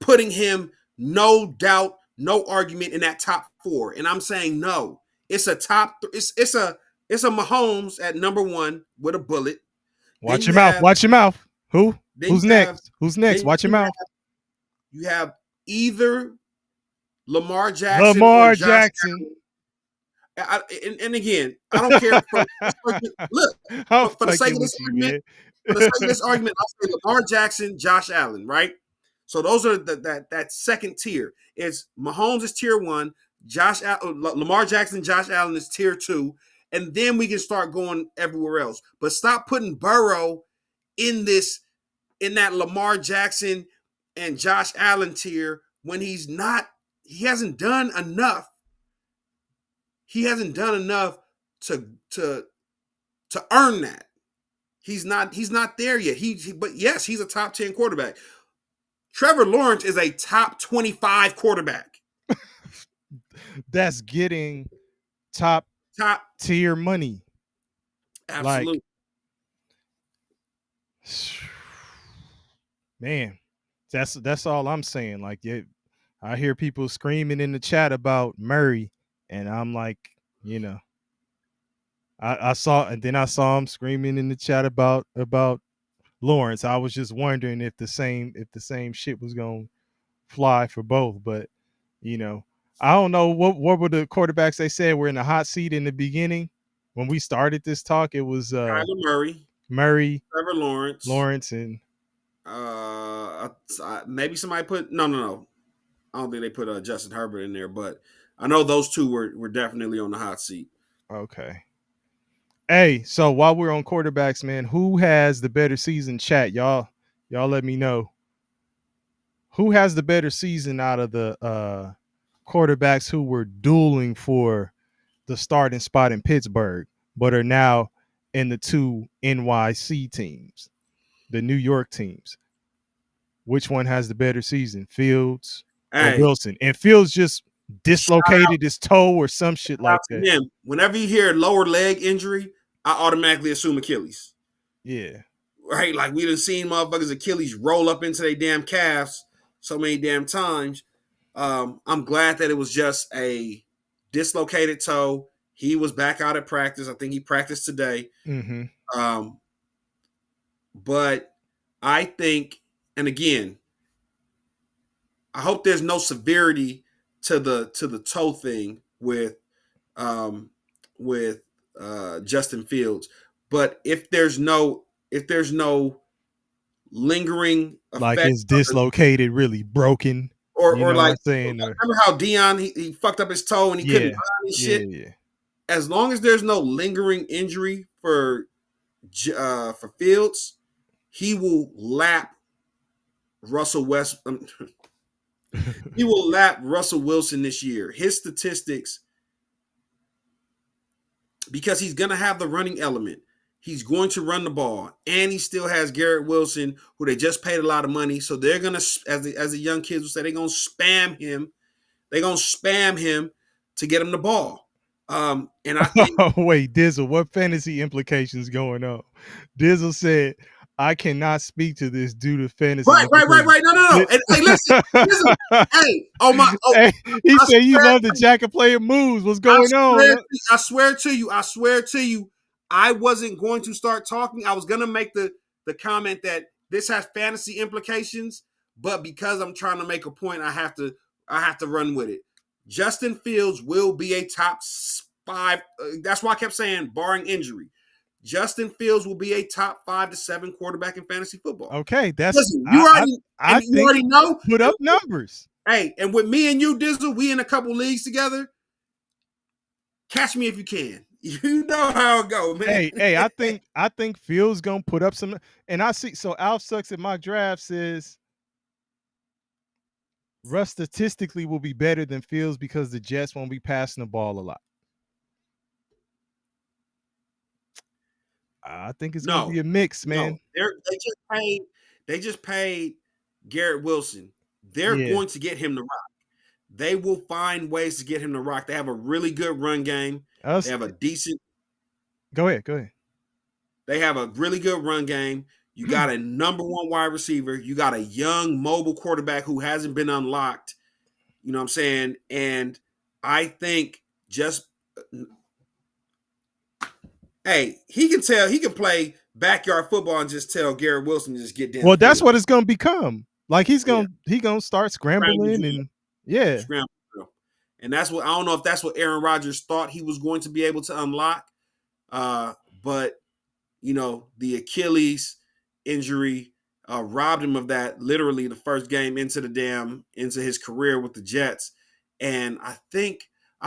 putting him, no doubt, no argument, in that top 4. And I'm saying no. It's a it's a Mahomes at number 1 with a bullet. Watch your mouth. Watch your mouth. Who's next? Who's next? Watch your mouth. You have either Lamar Jackson or Jackson. And again, I don't care. Look, for the sake of this argument, I'll say Lamar Jackson, Josh Allen, right? So those are that second tier. It's Mahomes is tier 1, Lamar Jackson, Josh Allen is tier 2, and then we can start going everywhere else. But stop putting Burrow in that Lamar Jackson and Josh Allen tier when he hasn't done enough. He hasn't done enough to earn that. He's not there yet. But yes, he's a top 10 quarterback. Trevor Lawrence is a top 25 quarterback. That's getting top tier money. Absolutely. Man, that's all I'm saying. Like, I hear people screaming in the chat about Murray, and I'm like, I saw him screaming in the chat about Lawrence. I was just wondering if the same shit was gonna fly for both. But I don't know what were the quarterbacks they said were in the hot seat in the beginning when we started this talk. It was Kyler Murray, Trevor Lawrence, and maybe somebody put no. I don't think they put Justin Herbert in there, but I know those two were definitely on the hot seat. Okay. Hey, so while we're on quarterbacks, man, who has the better season? Chat, y'all let me know. Who has the better season out of the quarterbacks who were dueling for the starting spot in Pittsburgh, but are now in the two NYC teams, the New York teams? Which one has the better season, Fields or Hey, Wilson? And Fields just shout dislocated his toe or some shit like out to that. him. Whenever you hear lower leg injury, I automatically assume Achilles. Yeah. Right? Like we done seen motherfuckers Achilles roll up into their damn calves so many damn times. I'm glad that it was just a dislocated toe. He was back out at practice. I think he practiced today. Mm-hmm. But I think, and again, I hope there's no severity to the toe thing with Justin Fields. But if there's no lingering Like effect, it's dislocated, really broken. You or know what like I'm saying? Or, remember how Dion he fucked up his toe and he couldn't run and shit. Yeah. As long as there's no lingering injury for Fields, he will lap Russell West. He will lap Russell Wilson this year. His statistics, because he's going to have the running element. He's going to run the ball, and he still has Garrett Wilson, who they just paid a lot of money. So they're going to, as the young kids will say, they're going to spam him. They're going to spam him to get him the ball. And I think. Wait, Dizzle, what fantasy implications going on? Dizzle said, I cannot speak to this due to fantasy. Right. No. And, hey, listen. Hey, hey, he said you love the jacket player moves. What's going on? I swear to you, I wasn't going to start talking. I was going to make the comment that this has fantasy implications, but because I'm trying to make a point, I have to run with it. Justin Fields will be a top 5. That's why I kept saying barring injury. Justin Fields will be a top 5 to 7 quarterback in fantasy football. Okay, that's listen. You already know. Put up numbers. Hey, and with me and you, Dizzle, we in a couple leagues together. Catch me if you can. You know how it go, man. Hey, I think Fields gonna put up some, and I see. So Alf Sucks at my draft says Russ statistically will be better than Fields because the Jets won't be passing the ball a lot. I think it's gonna be a mix, man. No, they just paid Garrett Wilson. They're going to get him to rock. They will find ways to get him to rock. They have a really good run game. They have a decent. Go ahead. They have a really good run game. You got a number 1 wide receiver. You got a young mobile quarterback who hasn't been unlocked. You know what I'm saying? And I think just hey, he can play backyard football and just tell Garrett Wilson to just get down. Well, that's what it's gonna become. Like he's gonna start scrambling and scramble. And that's what I don't know if that's what Aaron Rodgers thought he was going to be able to unlock. But the Achilles injury robbed him of that literally the first game into his career with the Jets. And I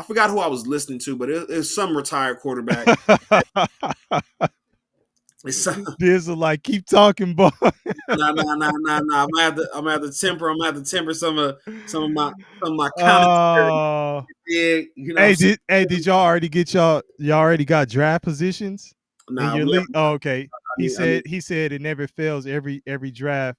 forgot who I was listening to, but it was some retired quarterback. Dizzle like keep talking, boy. No. I'm at the temper some of my comments. Did y'all already get y'all already got draft positions in your league? Oh, okay. He said it never fails. Every draft,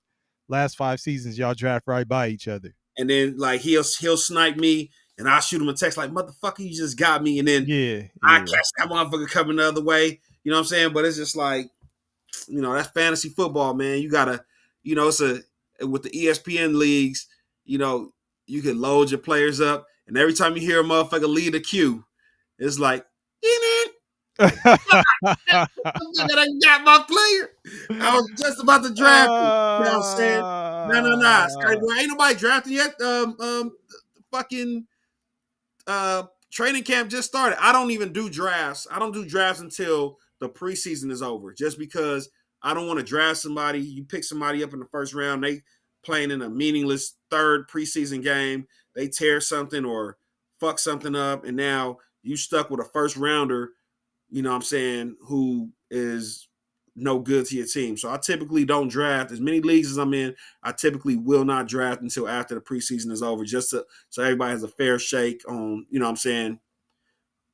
last 5 seasons, y'all draft right by each other. And then like he'll snipe me, and I'll shoot him a text like, "Motherfucker, you just got me," and then I catch that motherfucker coming the other way. You know what I'm saying? But it's just like, that's fantasy football, man. You gotta, it's with the ESPN leagues, you can load your players up, and every time you hear a motherfucker lead a queue, it's like, I got my player. I was just about to draft him. You know what I'm saying? No. Ain't nobody drafting yet. Fucking training camp just started. I don't even do drafts. I don't do drafts until the preseason is over, just because I don't want to draft somebody. You pick somebody up in the first round, they playing in a meaningless third preseason game, they tear something or fuck something up, and now you stuck with a first rounder, you know what I'm saying, who is no good to your team. So I typically don't draft as many leagues as I'm in. I typically will not draft until after the preseason is over, just so everybody has a fair shake on, you know what I'm saying,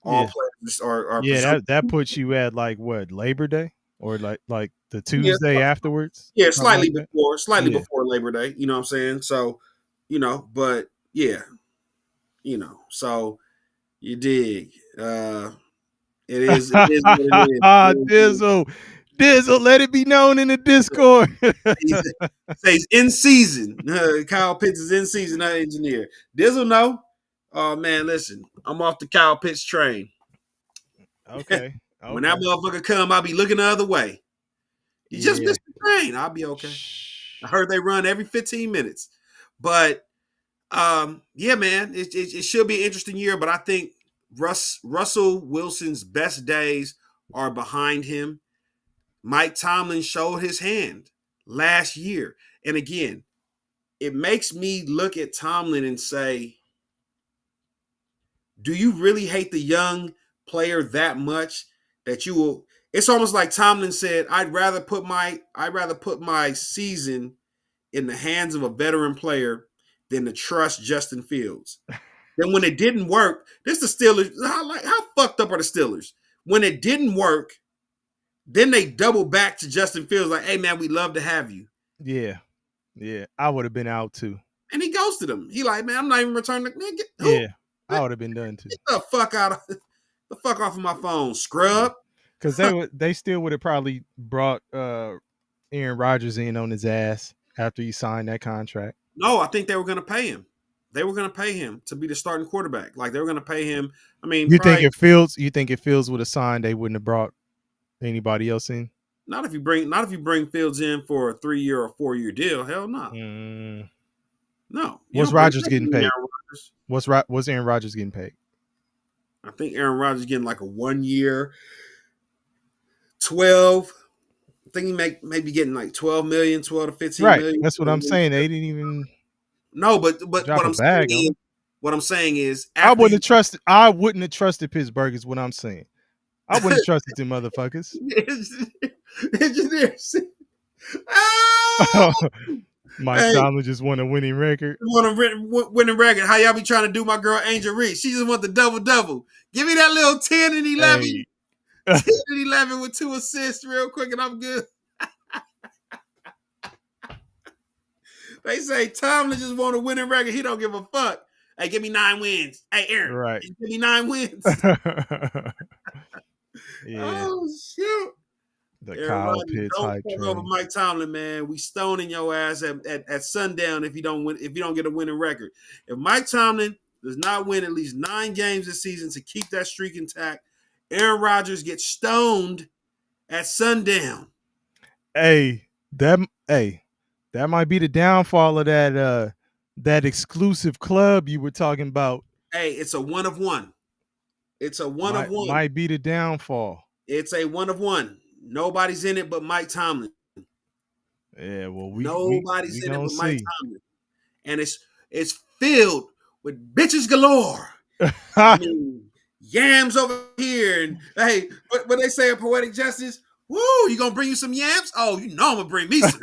all Yeah. players are Yeah, presumed. that puts you at like what, Labor Day? Or like the Yeah, Tuesday afterwards? yeah, Something like that? slightly Yeah. before Labor Day, you know what I'm saying? So, but yeah, so you dig. It is what it is. Dizzle. Dizzle, let it be known in the Discord. He says in season. Kyle Pitts is in season, not engineer. Dizzle, no. Oh man, listen, I'm off the Kyle Pitts train. Okay. When that Okay. motherfucker come, I'll be looking the other way. You just Yeah. missed the train. I'll be okay. I heard they run every 15 minutes. But yeah, man, it should be an interesting year. But I think Russell Wilson's best days are behind him. Mike Tomlin showed his hand last year. And again, it makes me look at Tomlin and say, do you really hate the young player that much that you will? It's almost like Tomlin said, I'd rather put my season in the hands of a veteran player than to trust Justin Fields. Then when it didn't work, this the Steelers. How fucked up are the Steelers? When it didn't work, then they double back to Justin Fields like, hey man, we'd love to have you. Yeah. Yeah. I would have been out too. And he ghosted him. He like, man, I'm not even returning. Man, Yeah. I would have been done too. Get the fuck out of the fuck off of my phone, scrub. Because they still would have probably brought Aaron Rodgers in on his ass after he signed that contract. No, I think they were going to pay him. They were going to pay him to be the starting quarterback. Like they were going to pay him. I mean, You think if Fields would have signed, they wouldn't have brought anybody else in? Not if you bring Fields in for a 3-year or 4-year deal. Hell no. No. What's Rodgers getting paid? What's Aaron Rodgers getting paid? I think Aaron Rodgers getting like a 1 year, 12. I think he may be getting like 12 million, 12 to 15 right. million. That's what I'm saying. They didn't even but drop a bag on him. What I'm saying is I wouldn't have trusted Pittsburgh is what I'm saying. I wouldn't have trusted them motherfuckers. Engineers. Oh! Mike Tomlin just won a winning record. Winning record. How y'all be trying to do my girl Angel Reese? She just want the double. Give me that little 10 and 11. Hey. 10 and 11 with 2 assists real quick and I'm good. They say Tomlin just want a winning record. He don't give a fuck. Hey, give me 9 wins. Hey, Aaron. Right. Give me 9 wins. Yeah. Oh, shoot. The Kyle Pitts hype train. Over Mike Tomlin, man. We stoning your ass at sundown if you don't get a winning record. If Mike Tomlin does not win at least 9 games this season to keep that streak intact, Aaron Rodgers gets stoned at sundown. That might be the downfall of that exclusive club you were talking about. Hey, it's a 1 of 1. It's a 1 of 1. Might be the downfall. It's a 1 of 1. Nobody's in it but Mike Tomlin. Yeah, well, nobody's in it but Mike Tomlin, and it's filled with bitches galore. I mean, yams over here, and hey, what they say in Poetic Justice? Woo, you gonna bring you some yams? Oh, you know I'm gonna bring me some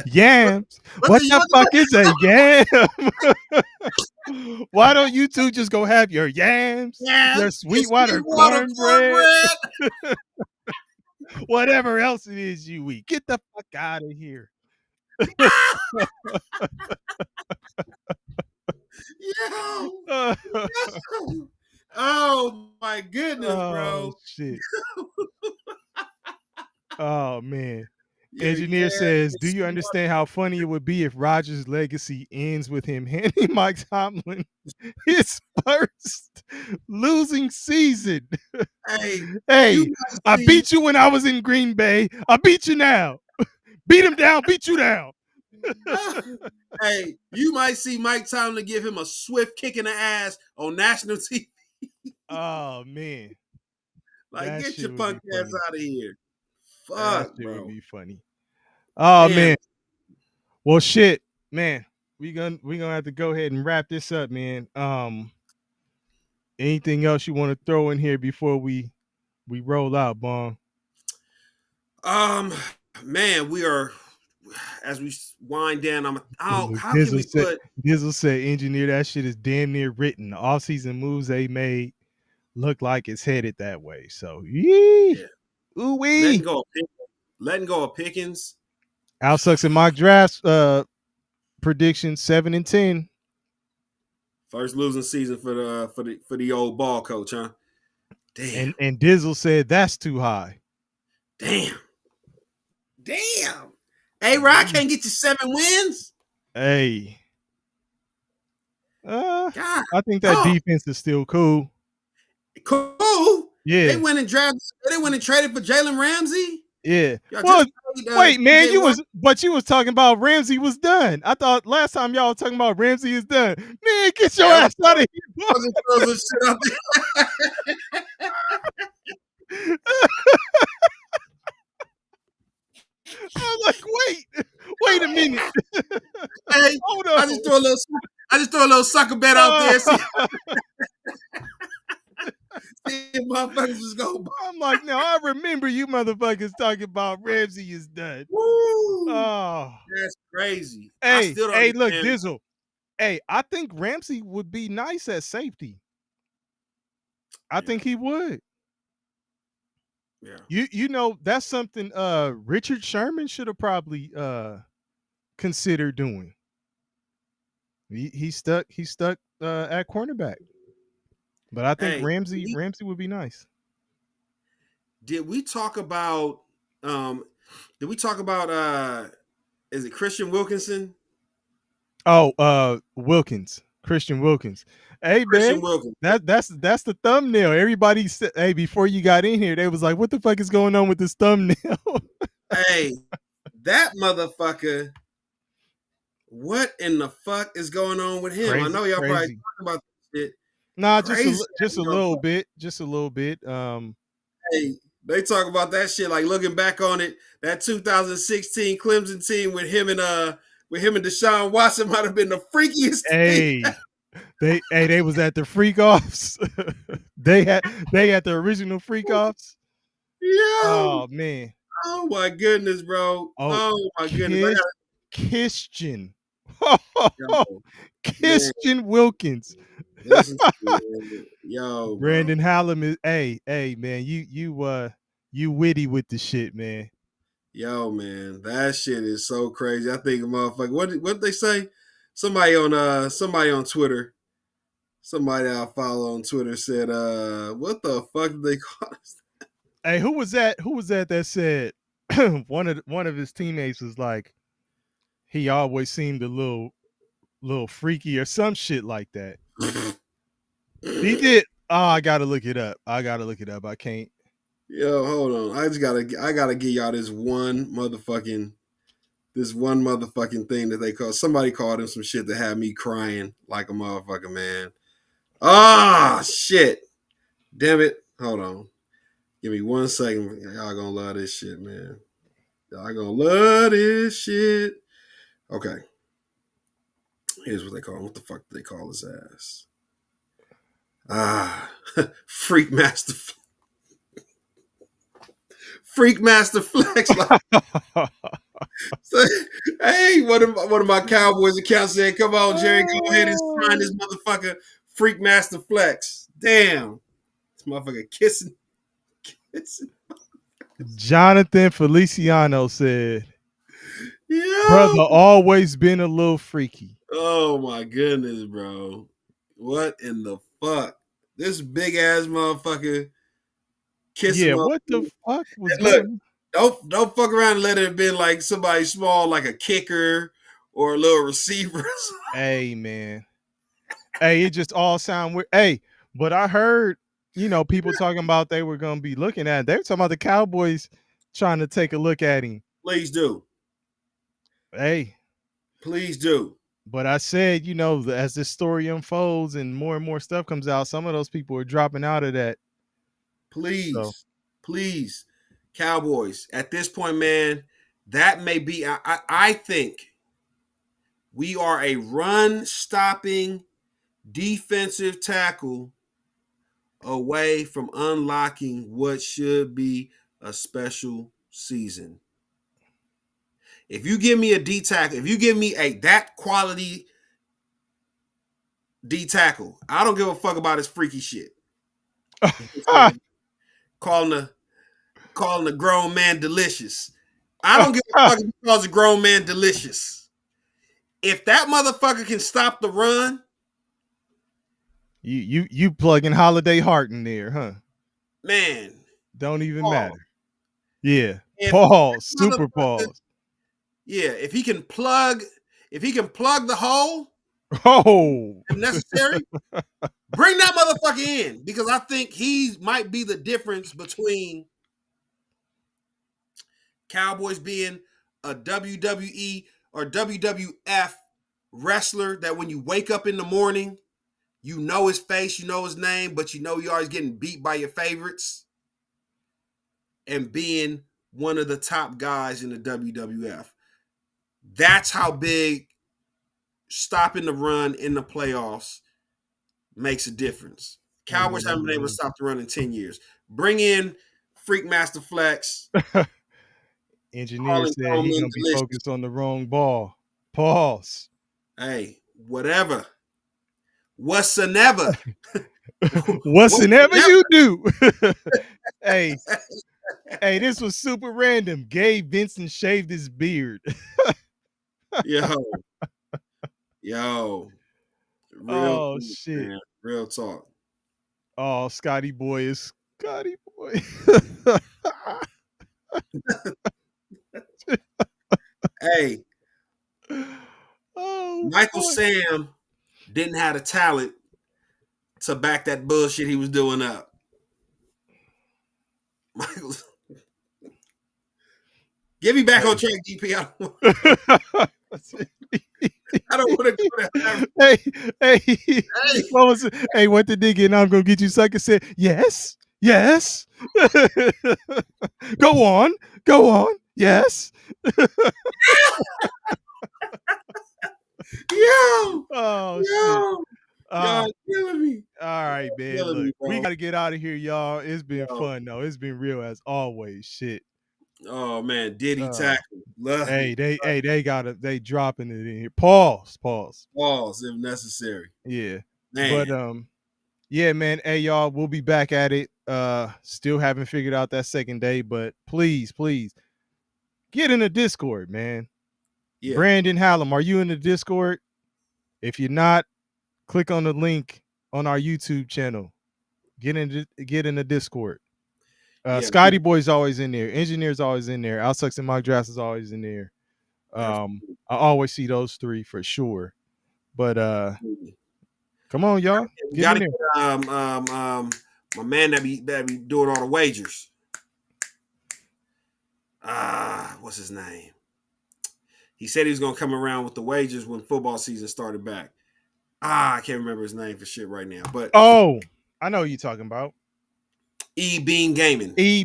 yams. What the fuck is a yam? Why don't you two just go have your yams, your Sweetwater cornbread? Whatever else it is you eat. Get the fuck out of here. Yo. Oh my goodness, bro. Shit. Oh man. Engineer says, do you understand how funny it would be if Rodgers' legacy ends with him handing Mike Tomlin his first losing season? Hey, I beat you when I was in Green Bay. I beat you now. Beat him down, beat you down. Hey, you might see Mike Tomlin give him a swift kick in the ass on national TV. Oh, man. Like, that get your punk ass out of here. Fuck, that bro. Would be funny. Oh, man. Well, shit, man. We gonna have to go ahead and wrap this up, man. Anything else you want to throw in here before we roll out, Bong? Um, man, we are as we wind down. Look, How can we put? Dizzle said, engineer, that shit is damn near written. The off-season moves they made look like it's headed that way. So, yee, Yeah, ooh letting wee. go, of, letting go of Pickens. Al Sucks and mock drafts prediction 7-10. First losing season for the old ball coach, huh? Damn, And Dizzle said that's too high. damn, damn. Hey, Rod can't get you 7 wins. Hey. God, I think that oh, defense is still cool. cool. Yeah. They went and drafted. They went and traded for Jalen Ramsey. Yeah. Y'all Well, just played, wait, man, TJ Watt. you was talking about Ramsey was done. I thought last time y'all were talking about Ramsey is done. Man, get your Yeah, ass out of I was just throwing some shit out there. here. I was like, wait a minute. Hey, Hold I on. just throw a little sucker bet out there. See if motherfuckers was going. I'm like, no, I remember you motherfuckers talking about Ramsey is done. Woo! Oh. That's crazy. I Hey, still don't look, understand. Dizzle. Hey, I think Ramsey would be nice at safety. I think he would. Yeah. You know, that's something Richard Sherman should have probably considered doing. He stuck at cornerback. But I think Hey, Ramsey would be nice. did we talk about did we talk about is it Christian Wilkinson? Oh, Wilkins. Christian Wilkins. Hey Christian man, Wilkinson. that's the thumbnail. Everybody said, hey, before you got in here, they was like, what the fuck is going on with this thumbnail? Hey, that motherfucker. What in the fuck is going on with him? I know y'all probably Crazy. talking about this shit. Nah, Crazy. just a little bit. Just a little bit. Hey, they talk about that shit like looking back on it. That 2016 Clemson team with him and Deshaun Watson might have been the freakiest thing. Hey, they was at the freak offs. they had the original freak offs. Yo, Oh man. oh my goodness, bro. Oh, Oh my goodness. Christian. Yo, man, Christian Wilkins. listen to me, man. Yo, Brandon bro. Hallam is hey man, you witty with the shit, man. Yo, man, that shit is so crazy. I think motherfucker. What they say? Somebody on Twitter. Somebody I follow on Twitter said, what the fuck did they call us? Hey, who was that that said one of his teammates was like he always seemed a little freaky or some shit like that. He did. Oh, I gotta look it up. I can't. Yo, hold on. I gotta give y'all this one motherfucking thing that they call. Somebody called him some shit that had me crying like a motherfucker, man. Ah, shit. Damn it. Hold on. Give me 1 second. Y'all gonna love this shit, man. Y'all gonna love this shit. Okay. Here's what they call him. What the fuck do they call his ass? Ah, Freak Master. Freak Master Flex. Like, so, hey, one of my Cowboys accounts said, "Come on, Jerry, go ahead and sign this motherfucker, Freak Master Flex." Damn, this motherfucker kissing. Jonathan Feliciano said, Yeah. "Brother, always been a little freaky." Oh my goodness, bro! What in the fuck? This big ass motherfucker kissing. Yeah, what the fuck was And look, going don't fuck around and let it have been like somebody small, like a kicker or a little receiver. on? Hey, man. Hey, it just all sound weird. Hey, but I heard, people talking about they were gonna be looking at. They were talking about the Cowboys trying to take a look at him. Please do. Hey, Please do. but I said, as this story unfolds and more stuff comes out, some of those people are dropping out of that. Please, So. please, Cowboys. At this point, man, that may be. I think We are a run-stopping defensive tackle away from unlocking what should be a special season. If you give me a D tackle, if you give me that quality D tackle, I don't give a fuck about his freaky shit. calling a grown man delicious. I don't give a fuck if he calls a grown man delicious. If that motherfucker can stop the run, you plugging Holiday Heart in there, huh? man, Don't even pause. matter. Yeah. If Pause. Super pause. Yeah, if he can plug the hole, Oh. if necessary, bring that motherfucker in, because I think he might be the difference between Cowboys being a WWE or WWF wrestler that when you wake up in the morning, you know his face, you know his name, but you know you're always getting beat by your favorites, and being one of the top guys in the WWF. That's how big stopping the run in the playoffs makes a difference. Cowboys haven't been able to stop the run in 10 years. Bring in Freak Master Flex. Engineer said he's going to be focused on the wrong ball. Pause. Hey, whatever. Whatsoever. Whatsoever you do. Hey, this was super random. Gabe Vincent shaved his beard. Yo. Real shit. Man. Real talk. Oh, Scotty Boy is Scotty Boy. Hey. Oh, Michael Sam didn't have the talent to back that bullshit he was doing up. Michael, get me back on track, DP. I don't want to go there. Hey. What was it? Hey, what the nigga? And I'm gonna get you sucker said, yes. Go on. Yes. Yo. Oh, shit. Y'all killing me. All right, man. Look, we gotta get out of here, y'all. It's been fun though. It's been real as always. Shit. Oh man, Diddy tackle. Hey, they dropping it in here. Pause if necessary. Yeah. Man. But yeah, man. Hey, y'all, we'll be back at it. Still haven't figured out that second day, but please get in the Discord, man. Yeah. Brandon Hallam, are you in the Discord? If you're not, click on the link on our YouTube channel. Get in the Discord. Scotty Boy's always in there. Engineer's always in there. Outsucks and Mock Drafts is always in there. I always see those three for sure. But come on, y'all. Get in there. My man that be doing all the wagers. What's his name? He said he was gonna come around with the wagers when football season started back. I can't remember his name for shit right now. But I know who you're talking about. E-Bean Gaming. I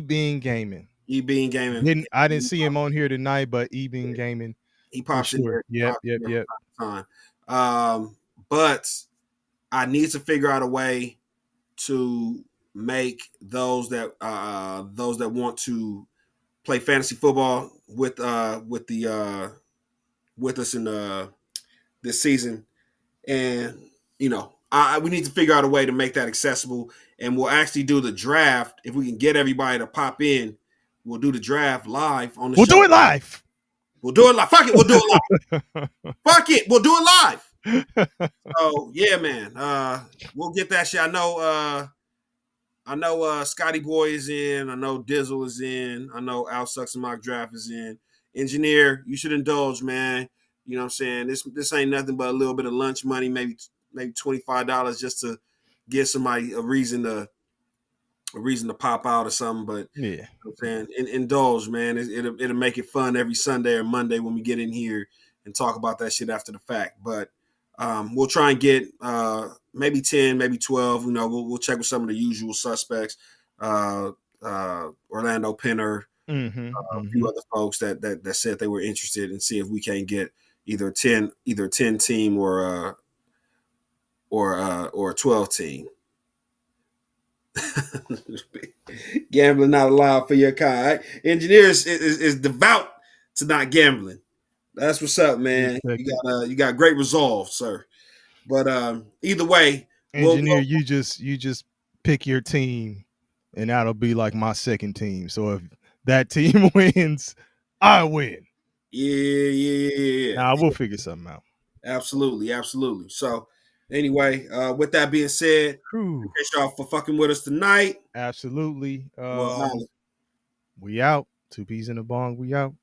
didn't see him on here tonight, but E-Bean Gaming. He pops in there. Yep. But I need to figure out a way to make those that want to play fantasy football with us in this season, and we need to figure out a way to make that accessible, and we'll actually do the draft if we can get everybody to pop in. We'll do the draft live on the show. We'll do it live. Fuck it, we'll do it live. Fuck it, we'll do it live. So yeah, man. We'll get that shit. I know Scotty Boy is in. I know Dizzle is in. I know Al Sucks and Mock Draft is in. Engineer, you should indulge, man. You know what I'm saying? This ain't nothing but a little bit of lunch money, maybe $25 just to give somebody a reason to pop out or something. But yeah, you know what I'm saying, indulge, man. It'll make it fun every Sunday or Monday when we get in here and talk about that shit after the fact. But we'll try and get maybe 10, maybe 12. We'll check with some of the usual suspects. Orlando Penner, a few other folks that said they were interested, and see if we can't get either a 10 team or a 12 team. Gambling not allowed for your kind. Right? Engineers is devout to not gambling. That's what's up, man. You got great resolve, sir. But either way, Engineer, you just pick your team, and that'll be like my second team. So if that team wins, I win. Yeah. Nah, we'll figure something out. Absolutely. So anyway, with that being said, Whew. thank y'all for fucking with us tonight. Absolutely. Well, We out. 2 Peas in a bong. We out.